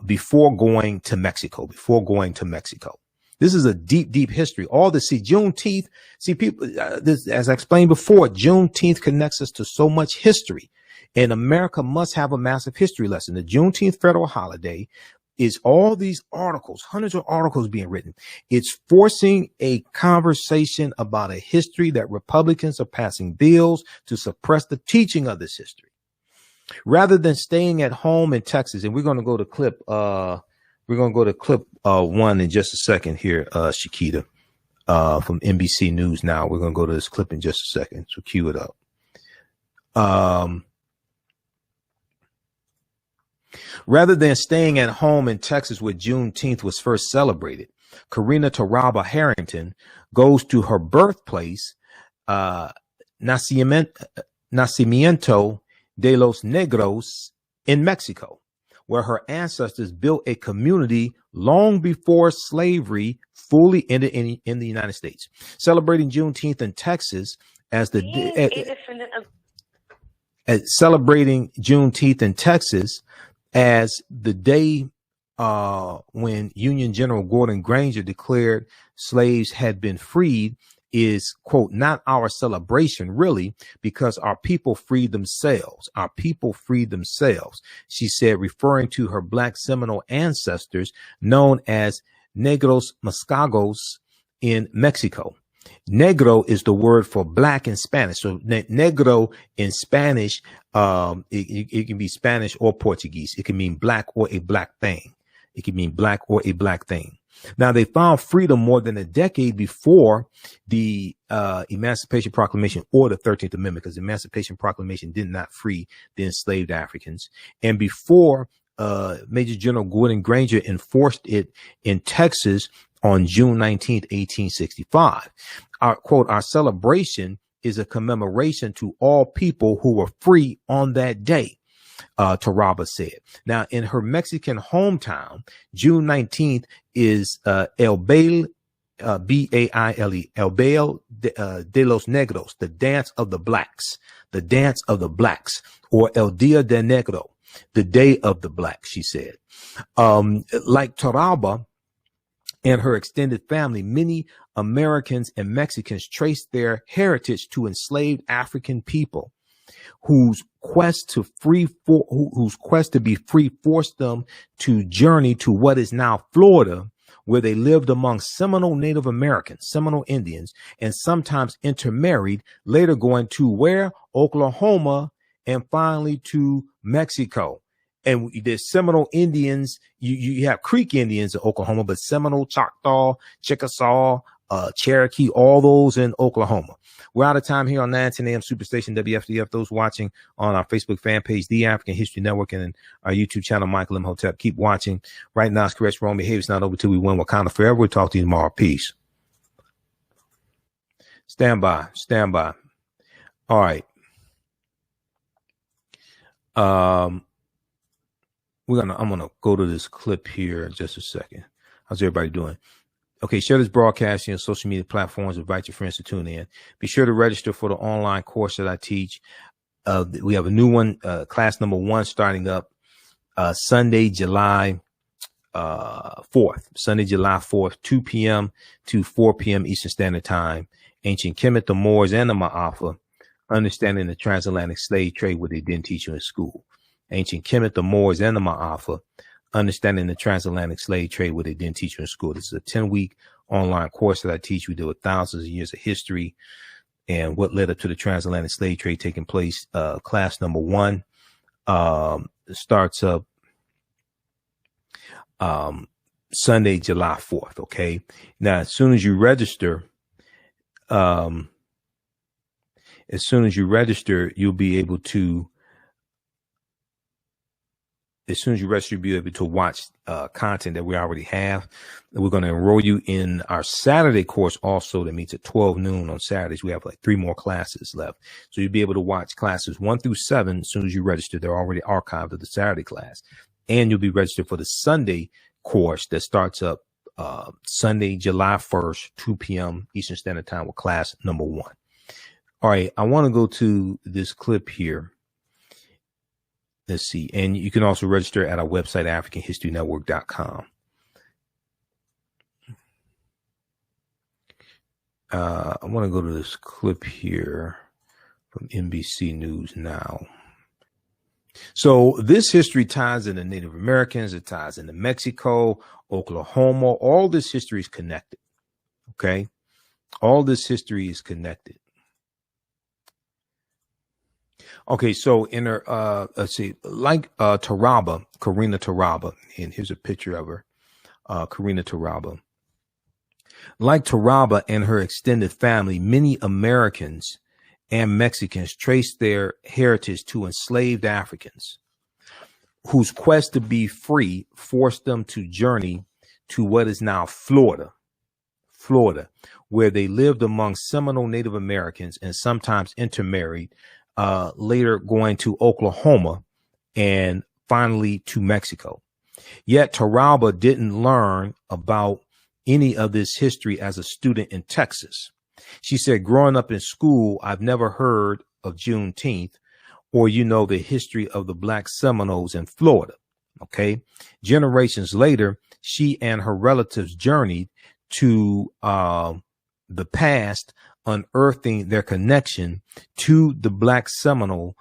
before going to Mexico. This is a deep, deep history. Juneteenth, people, as I explained before, Juneteenth connects us to so much history, and America must have a massive history lesson. The Juneteenth federal holiday is all these articles, hundreds of articles being written. It's forcing a conversation about a history that Republicans are passing bills to suppress the teaching of this history. Rather than staying at home in Texas, and we're going to go to clip, one in just a second here, Shakita, from NBC News Now. We're going to go to this clip in just a second. So cue it up. Rather than staying at home in Texas where Juneteenth was first celebrated, Karina Taraba Harrington goes to her birthplace, Nacimiento de los Negros in Mexico, where her ancestors built a community long before slavery fully ended in the United States. Celebrating Juneteenth in Texas as the celebrating Juneteenth in Texas as the day when Union General Gordon Granger declared slaves had been freed is, quote, not our celebration, really, because our people freed themselves. Our people freed themselves, she said, referring to her Black Seminole ancestors known as Negros Mascagos in Mexico. Negro is the word for black in Spanish. So negro in Spanish, it can be Spanish or Portuguese. It can mean black or a black thing. It can mean black or a black thing. Now, they found freedom more than a decade before the Emancipation Proclamation or the 13th Amendment, because the Emancipation Proclamation did not free the enslaved Africans. And before Major General Gordon Granger enforced it in Texas on June 19th, 1865. Our celebration is a commemoration to all people who were free on that day. Taraba said. Now, in her Mexican hometown, June 19th is El Baile, B-A-I-L-E, El Baile de los Negros, the dance of the blacks, or El Dia de Negro, the day of the blacks, she said. Like Taraba and her extended family, many Americans and Mexicans trace their heritage to enslaved African people whose quest to be free forced them to journey to what is now Florida, where they lived among Seminole Native Americans, Seminole Indians, and sometimes intermarried, later going to where? Oklahoma, and finally to Mexico. And there's Seminole Indians. You have Creek Indians in Oklahoma, but Seminole, Choctaw, Chickasaw, Cherokee, all those in Oklahoma. We're out of time here on 910 AM Superstation WFDF. Those watching on our Facebook fan page, The African History Network, and our YouTube channel, Michael Imhotep. Keep watching. Right now, it's correct wrong behavior. It's not over till we win Wakanda forever. We'll talk to you tomorrow. Peace. Stand by. All right. I'm gonna go to this clip here in just a second. How's everybody doing? Okay, share this broadcast on social media platforms. Invite your friends to tune in. Be sure to register for the online course that I teach. We have a new one, class number 1, starting up Sunday, July 4th. Sunday, July 4th, 2 p.m. to 4 p.m. Eastern Standard Time. Ancient Kemet, the Moors, and the Ma'afa. Understanding the transatlantic slave trade, what they didn't teach you in school. Ancient Kemet, the Moors, and the Ma'afa. Understanding the transatlantic slave trade, what they didn't teach you in school. This is a 10-week online course that I teach. We deal with thousands of years of history and what led up to the transatlantic slave trade taking place. Class number 1 starts up Sunday, July 4th. Okay. Now, as soon as you register, you'll be able to you'll be able to watch content that we already have. We're going to enroll you in our Saturday course also, that meets at 12 noon on Saturdays. We have like 3 more classes left. So you'll be able to watch classes 1 through 7 as soon as you register. They're already archived of the Saturday class. And you'll be registered for the Sunday course that starts up Sunday, July 1st, 2 p.m. Eastern Standard Time with class number 1. All right, I want to go to this clip here. Let's see. And you can also register at our website, AfricanHistoryNetwork.com. I want to go to this clip here from NBC News Now. So this history ties into Native Americans, it ties into Mexico, Oklahoma. All this history is connected. Okay. All this history is connected. Okay, so in her let's see, like Taraba, Karina Taraba, and here's a picture of her, Karina Taraba. Like Taraba and her extended family, many Americans and Mexicans trace their heritage to enslaved Africans whose quest to be free forced them to journey to what is now Florida, where they lived among Seminole Native Americans and sometimes intermarried, later going to Oklahoma and finally to Mexico. Yet Taraba didn't learn about any of this history as a student in Texas. She said, growing up in school, I've never heard of Juneteenth or, the history of the Black Seminoles in Florida. Okay. Generations later, she and her relatives journeyed to the past, unearthing their connection to the Black Seminole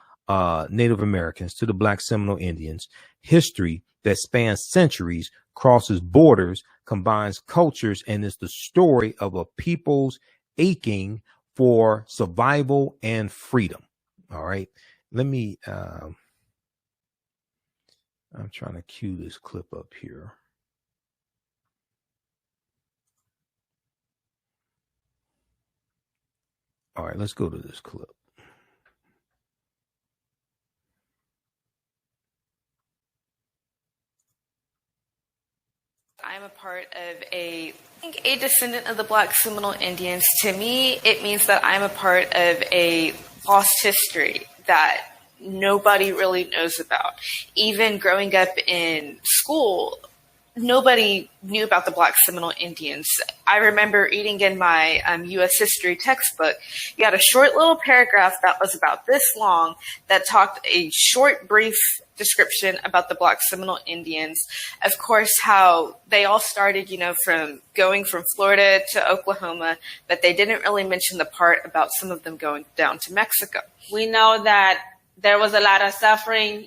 Native Americans, to the Black Seminole Indians. History that spans centuries, crosses borders, combines cultures, and is the story of a people's aching for survival and freedom. All right. Let me, I'm trying to cue this clip up here. All right, let's go to this clip. I'm a part of a descendant of the Black Seminole Indians. To me, it means that I'm a part of a lost history that nobody really knows about. Even growing up in school, nobody knew about the Black Seminole Indians. I remember reading in my U.S. history textbook, you had a short little paragraph that was about this long that talked a short, brief description about the Black Seminole Indians. Of course, how they all started, from going from Florida to Oklahoma, but they didn't really mention the part about some of them going down to Mexico. We know that there was a lot of suffering,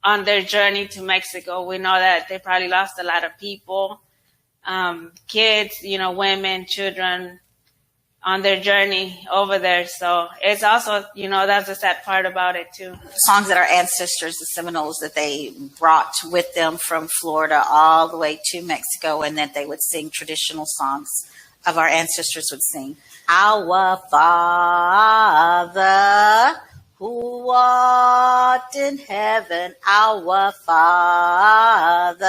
on their journey to Mexico. We know that they probably lost a lot of people, kids, women, children on their journey over there. So it's also, that's a sad part about it too. Songs that our ancestors, the Seminoles, that they brought with them from Florida all the way to Mexico, and that they would sing traditional songs of our ancestors would sing. Our Father, who art in heaven, our Father,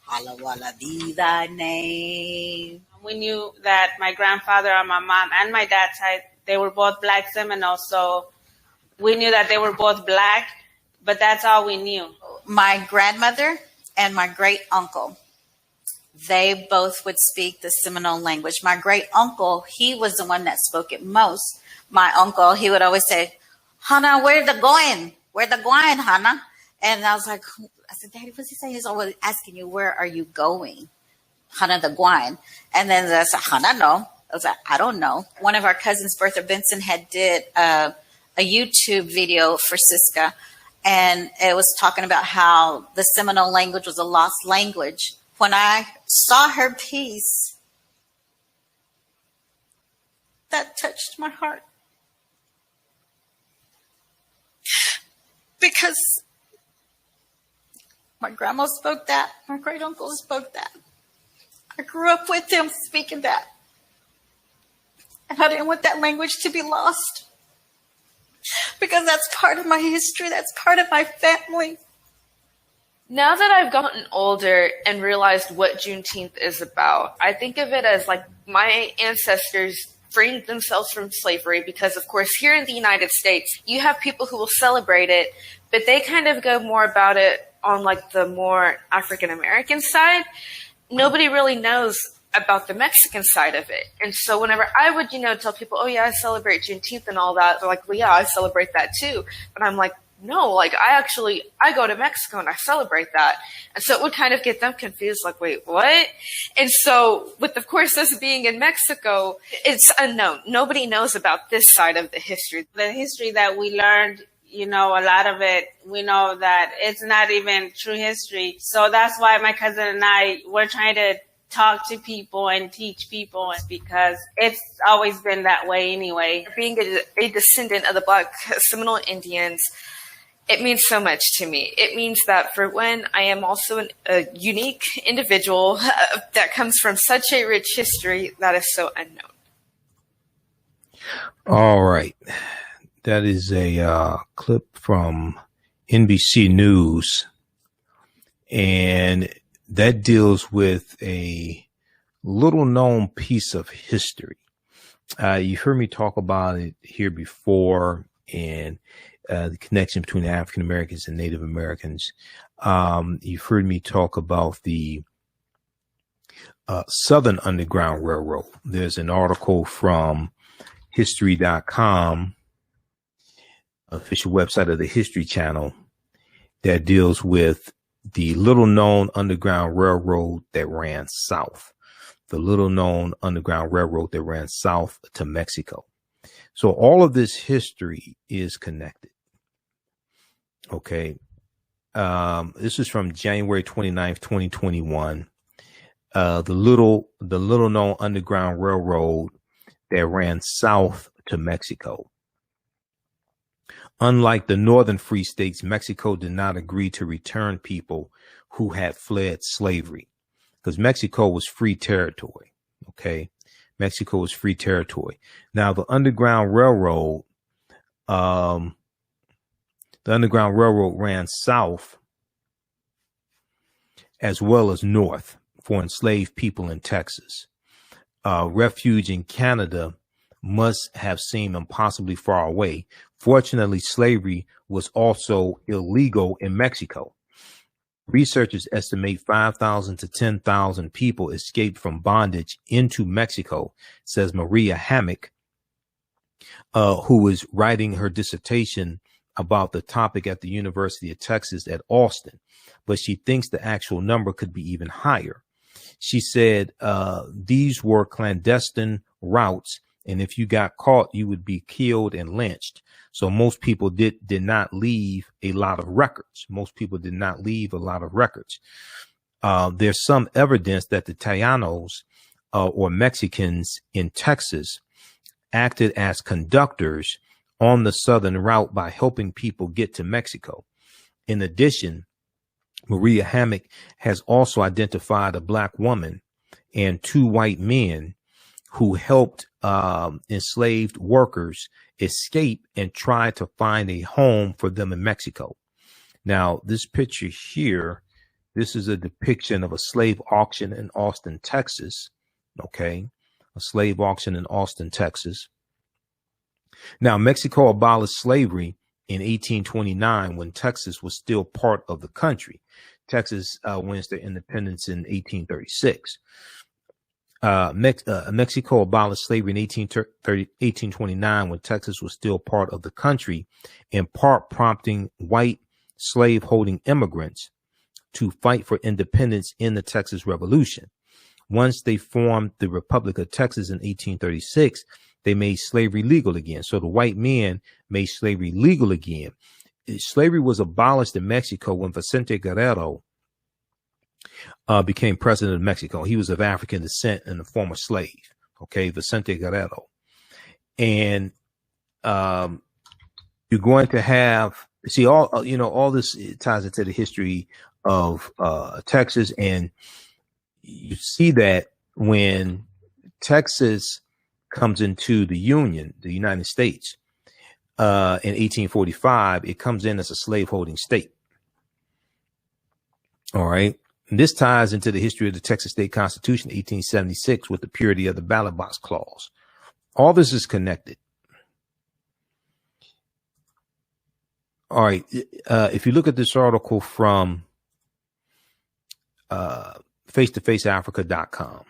hallowed be thy name. We knew that my grandfather on my mom and my dad's side, they were both Black Seminoles. So we knew that they were both Black, but that's all we knew. My grandmother and my great uncle, they both would speak the Seminole language. My great uncle, he was the one that spoke it most. My uncle, he would always say, Hannah, where the going? Where the going, Hannah? And I was like, I said, Daddy, what's he saying? He's always asking you, where are you going? Hannah, the going. And then I said, Hannah, no. I was like, I don't know. One of our cousins, Bertha Benson, had did a YouTube video for Siska. And it was talking about how the Seminole language was a lost language. When I saw her piece, that touched my heart. Because my grandma spoke that, my great uncle spoke that. I grew up with them speaking that. And I didn't want that language to be lost. Because that's part of my history, that's part of my family. Now that I've gotten older and realized what Juneteenth is about, I think of it as like my ancestors freed themselves from slavery, because of course here in the United States you have people who will celebrate it, but they kind of go more about it on like the more African American side. Nobody really knows about the Mexican side of it. And so whenever I would, tell people, oh yeah, I celebrate Juneteenth and all that, they're like, well yeah, I celebrate that too. But I'm like, no, like I go to Mexico and I celebrate that. And so it would kind of get them confused, like, wait, what? And so with, of course, this being in Mexico, it's unknown. Nobody knows about this side of the history. The history that we learned, you know, a lot of it, we know that it's not even true history. So that's why my cousin and I, we're trying to talk to people and teach people, because it's always been that way anyway. Being a descendant of the Black Seminole Indians, it means so much to me. It means that for one, I am also a unique individual that comes from such a rich history that is so unknown. All right. That is a clip from NBC News, and that deals with a little known piece of history. You've heard me talk about it here before, and the connection between African Americans and Native Americans. You've heard me talk about the Southern Underground Railroad. There's an article from history.com, official website of the History Channel, that deals with the little known Underground Railroad that ran south. The little known Underground Railroad that ran south to Mexico. So all of this history is connected. Okay. This is from January 29th, 2021. The little known Underground Railroad that ran south to Mexico. Unlike the northern free states, Mexico did not agree to return people who had fled slavery, because Mexico was free territory. Okay. Mexico was free territory. Now, the Underground Railroad ran south as well as north for enslaved people in Texas. Refuge in Canada must have seemed impossibly far away. Fortunately, slavery was also illegal in Mexico. Researchers estimate 5,000 to 10,000 people escaped from bondage into Mexico, says Maria Hammock, who was writing her dissertation about the topic at the University of Texas at Austin. But she thinks the actual number could be even higher. She said these were clandestine routes, and if you got caught, you would be killed and lynched. So most people did not leave a lot of records. There's some evidence that the Taínos or Mexicans in Texas acted as conductors on the southern route by helping people get to Mexico. In addition, Maria Hammock has also identified a black woman and two white men who helped enslaved workers escape and try to find a home for them in Mexico. Now, this picture here, this is a depiction of a slave auction in Austin, Texas. Okay, a slave auction in Austin, Texas. Now, Mexico abolished slavery in 1829 when Texas was still part of the country. Texas wins their independence in 1836. Mexico abolished slavery in 1829 when Texas was still part of the country, in part prompting white slave-holding immigrants to fight for independence in the Texas Revolution. Once they formed the Republic of Texas in 1836, they made slavery legal again. So the white men made slavery legal again. Slavery was abolished in Mexico when Vicente Guerrero became president of Mexico. He was of African descent and a former slave. Okay, Vicente Guerrero. And you're going to have, see, all this ties into the history of Texas. And you see that when Texas comes into the Union, the United States, in 1845, it comes in as a slaveholding state. All right. And this ties into the history of the Texas State Constitution, 1876, with the purity of the ballot box clause. All this is connected. All right. If you look at this article from face-to-faceafrica.com,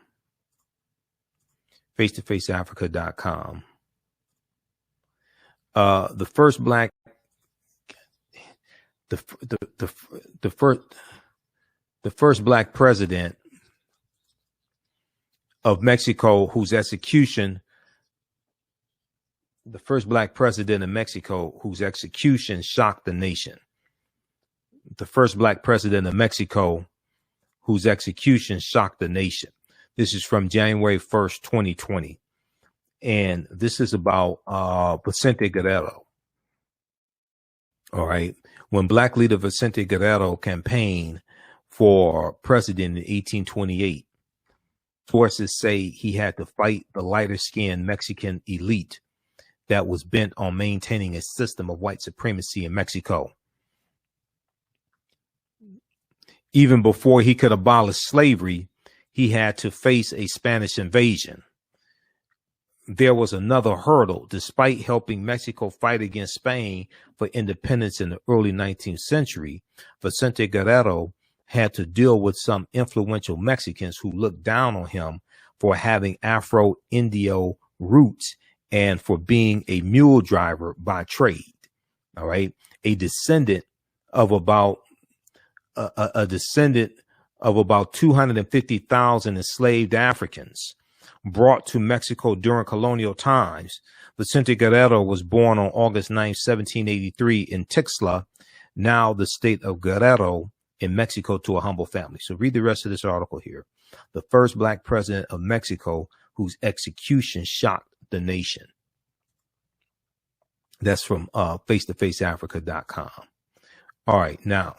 face-to-faceafrica.com, the first black, the first black president of Mexico whose execution the first black president of Mexico whose execution shocked the nation. The first black president of Mexico whose execution shocked the nation. This is from January 1st, 2020. And this is about Vicente Guerrero. All right. When black leader Vicente Guerrero campaigned for president in 1828, sources say he had to fight the lighter-skinned Mexican elite that was bent on maintaining a system of white supremacy in Mexico. Even before he could abolish slavery, he had to face a Spanish invasion. There was another hurdle. Despite helping Mexico fight against Spain for independence in the early 19th century, Vicente Guerrero had to deal with some influential Mexicans who looked down on him for having Afro-Indio roots and for being a mule driver by trade. All right. A descendant of about 250,000 enslaved Africans brought to Mexico during colonial times. Vicente Guerrero was born on August 9, 1783 in Tixla, now the state of Guerrero in Mexico, to a humble family. So read the rest of this article here. The first black president of Mexico whose execution shocked the nation. That's from face-to-faceafrica.com. All right, now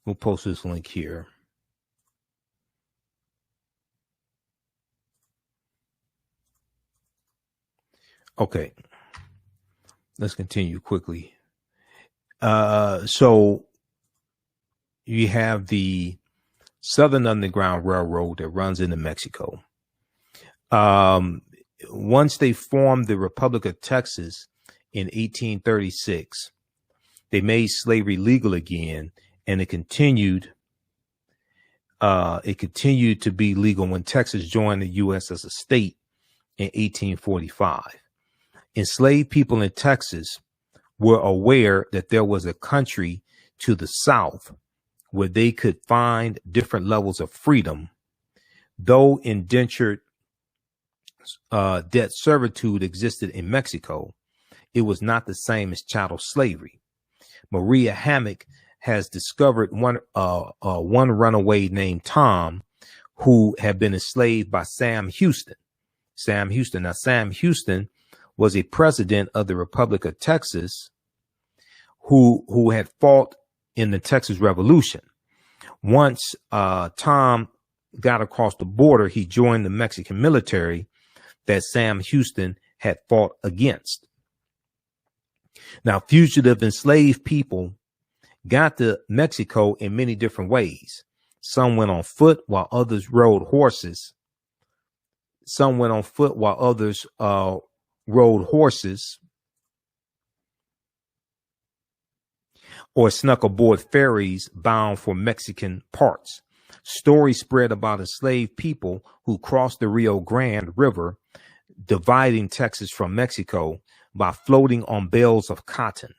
we'll post this link here. Okay, let's continue quickly. So you have the Southern Underground Railroad that runs into Mexico. Once they formed the Republic of Texas in 1836, they made slavery legal again, and it continued to be legal when Texas joined the U.S. as a state in 1845. Enslaved people in Texas were aware that there was a country to the south where they could find different levels of freedom. Though indentured debt servitude existed in Mexico, it was not the same as chattel slavery. Maria Hammock has discovered one runaway named Tom, who had been enslaved by Sam Houston. Now, Sam Houston was a president of the Republic of Texas who had fought in the Texas Revolution. Once Tom got across the border, he joined the Mexican military that Sam Houston had fought against. Now, fugitive enslaved people got to Mexico in many different ways. Some went on foot while others rode horses. Some went on foot while others rode horses or snuck aboard ferries bound for Mexican parts. Stories spread about enslaved people who crossed the Rio Grande River, dividing Texas from Mexico by floating on bales of cotton,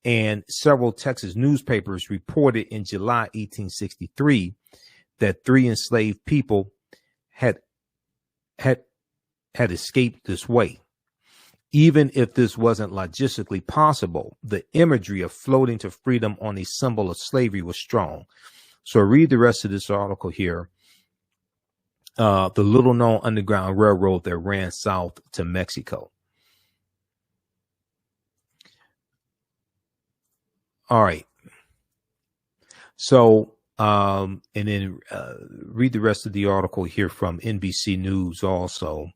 And several Texas newspapers reported in July 1863 that 3 enslaved people had escaped this way. Even if this wasn't logistically possible, the imagery of floating to freedom on a symbol of slavery was strong. So read the rest of this article here. The little known Underground Railroad that ran south to Mexico. All right. So, and then read the rest of the article here from NBC News also.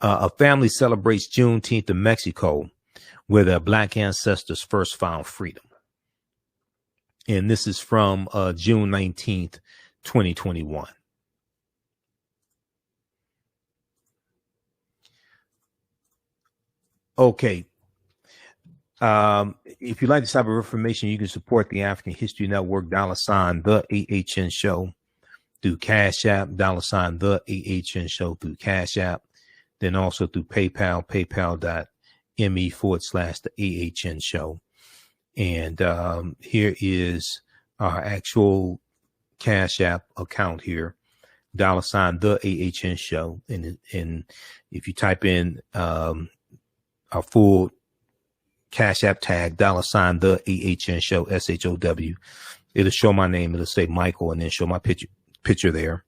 A family celebrates Juneteenth in Mexico, where their black ancestors first found freedom. And this is from June 19th, 2021. Okay. If you like this type of information, you can support the African History Network, $ the AHN Show through Cash App, $ the AHN Show through Cash App, then also through PayPal, paypal.me/the AHN Show. And here is our actual Cash App account here. $TheAHNShow. And if you type in our full Cash App tag, $TheAHNShow, SHOW, it'll show my name. It'll say Michael and then show my picture there.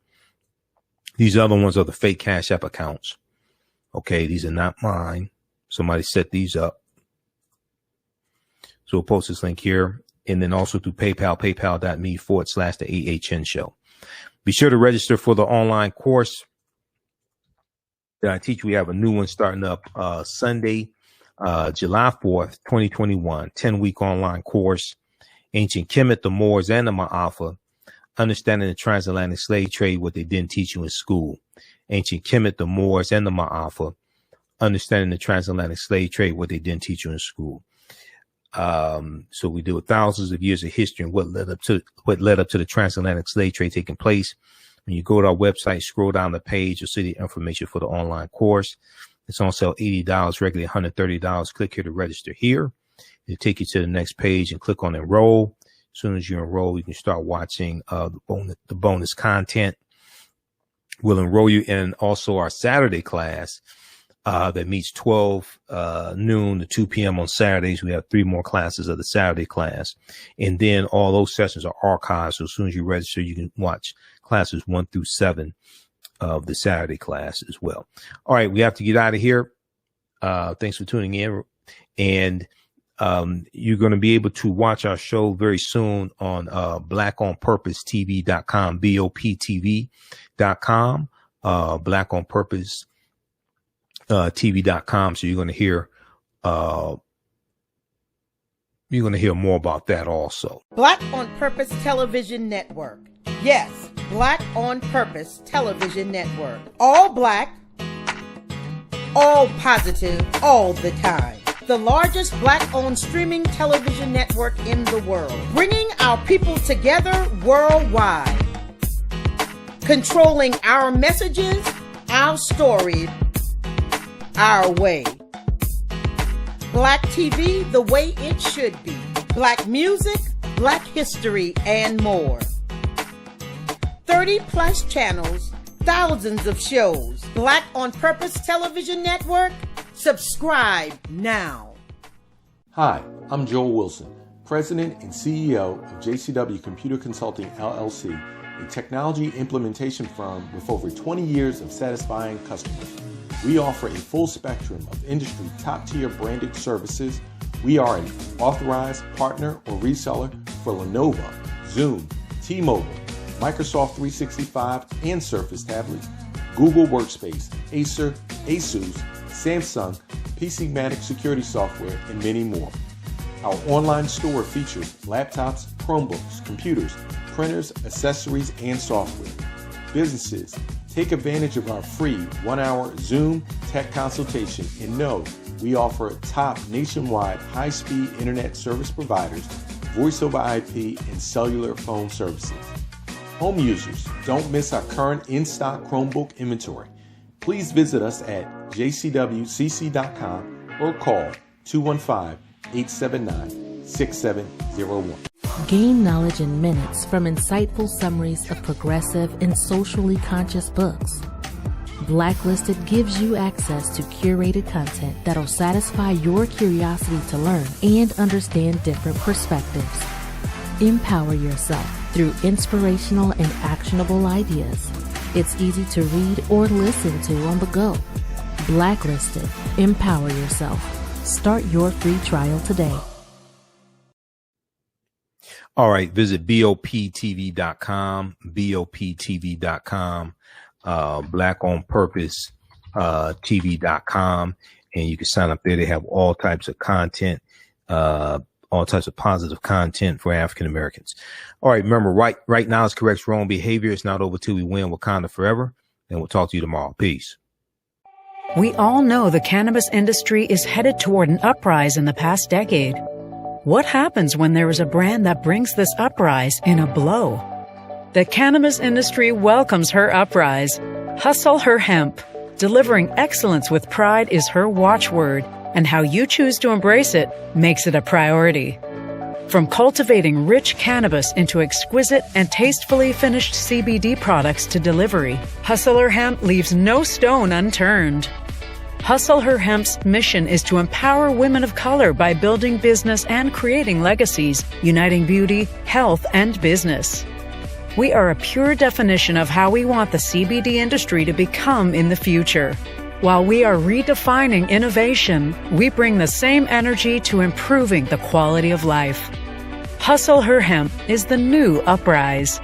These other ones are the fake Cash App accounts. Okay, these are not mine. Somebody set these up. So we'll post this link here. And then also through PayPal, paypal.me/TheAHNShow. Be sure to register for the online course that I teach. We have a new one starting up Sunday, July 4th, 2021, 10-week online course. Ancient Kemet, the Moors, and the Ma'afa. Understanding the transatlantic slave trade, what they didn't teach you in school. Ancient Kemet, the Moors, and the Ma'afa. Understanding the transatlantic slave trade, what they didn't teach you in school. So we deal with thousands of years of history and what led up to the transatlantic slave trade taking place. When you go to our website, scroll down the page, you'll see the information for the online course. It's on sale $80, regularly $130. Click here to register here. It'll take you to the next page and click on enroll. As soon as you enroll, you can start watching the bonus content. We'll enroll you in also our Saturday class that meets 12 noon to 2 p.m. on Saturdays. We have 3 more classes of the Saturday class. And then all those sessions are archived. So as soon as you register, you can watch classes 1 through 7 of the Saturday class as well. All right, we have to get out of here. Thanks for tuning in. And you're going to be able to watch our show very soon on blackonpurposetv.com, BOPTV.com, blackonpurposetv.com. So you're going to hear more about that also. Black on Purpose Television Network. Yes, Black on Purpose Television Network. All black, all positive, all the time. The largest black-owned streaming television network in the world, bringing our people together worldwide, controlling our messages, our stories, our way. Black TV the way it should be. Black music, black history, and more. 30+ channels, thousands of shows. Black on Purpose Television Network. Subscribe now. Hi, I'm Joel Wilson, President and CEO of JCW Computer Consulting LLC, a technology implementation firm with over 20 years of satisfying customers. We offer a full spectrum of industry top-tier branded services. We are an authorized partner or reseller for Lenovo, Zoom, T-Mobile, Microsoft 365 and Surface tablets, Google Workspace, Acer, Asus, Samsung, PCmatic security software, and many more. Our online store features laptops, Chromebooks, computers, printers, accessories, and software. Businesses, take advantage of our free 1-hour Zoom tech consultation and know we offer top nationwide high-speed internet service providers, voice over IP, and cellular phone services. Home users, don't miss our current in-stock Chromebook inventory. Please visit us at jcwcc.com or call 215-879-6701. Gain knowledge in minutes from insightful summaries of progressive and socially conscious books. Blacklisted gives you access to curated content that'll satisfy your curiosity to learn and understand different perspectives. Empower yourself through inspirational and actionable ideas. It's easy to read or listen to on the go. Blacklisted. Empower yourself. Start your free trial today. All right. Visit BOPTV.com, BOPTV.com, Black on Purpose, TV.com. And you can sign up there. They have all types of content, all types of positive content for African Americans. All right. Remember, right now is corrects wrong behavior. It's not over till we win. Wakanda forever. And we'll talk to you tomorrow. Peace. We all know the cannabis industry is headed toward an uprise in the past decade. What happens when there is a brand that brings this uprise in a blow? The cannabis industry welcomes her uprise. Hustle her hemp. Delivering excellence with pride is her watchword, and how you choose to embrace it makes it a priority. From cultivating rich cannabis into exquisite and tastefully finished CBD products to delivery, Hustle Her Hemp leaves no stone unturned. Hustle Her Hemp's mission is to empower women of color by building business and creating legacies, uniting beauty, health, and business. We are a pure definition of how we want the CBD industry to become in the future. While we are redefining innovation, we bring the same energy to improving the quality of life. Hustle Her Hemp is the new uprise.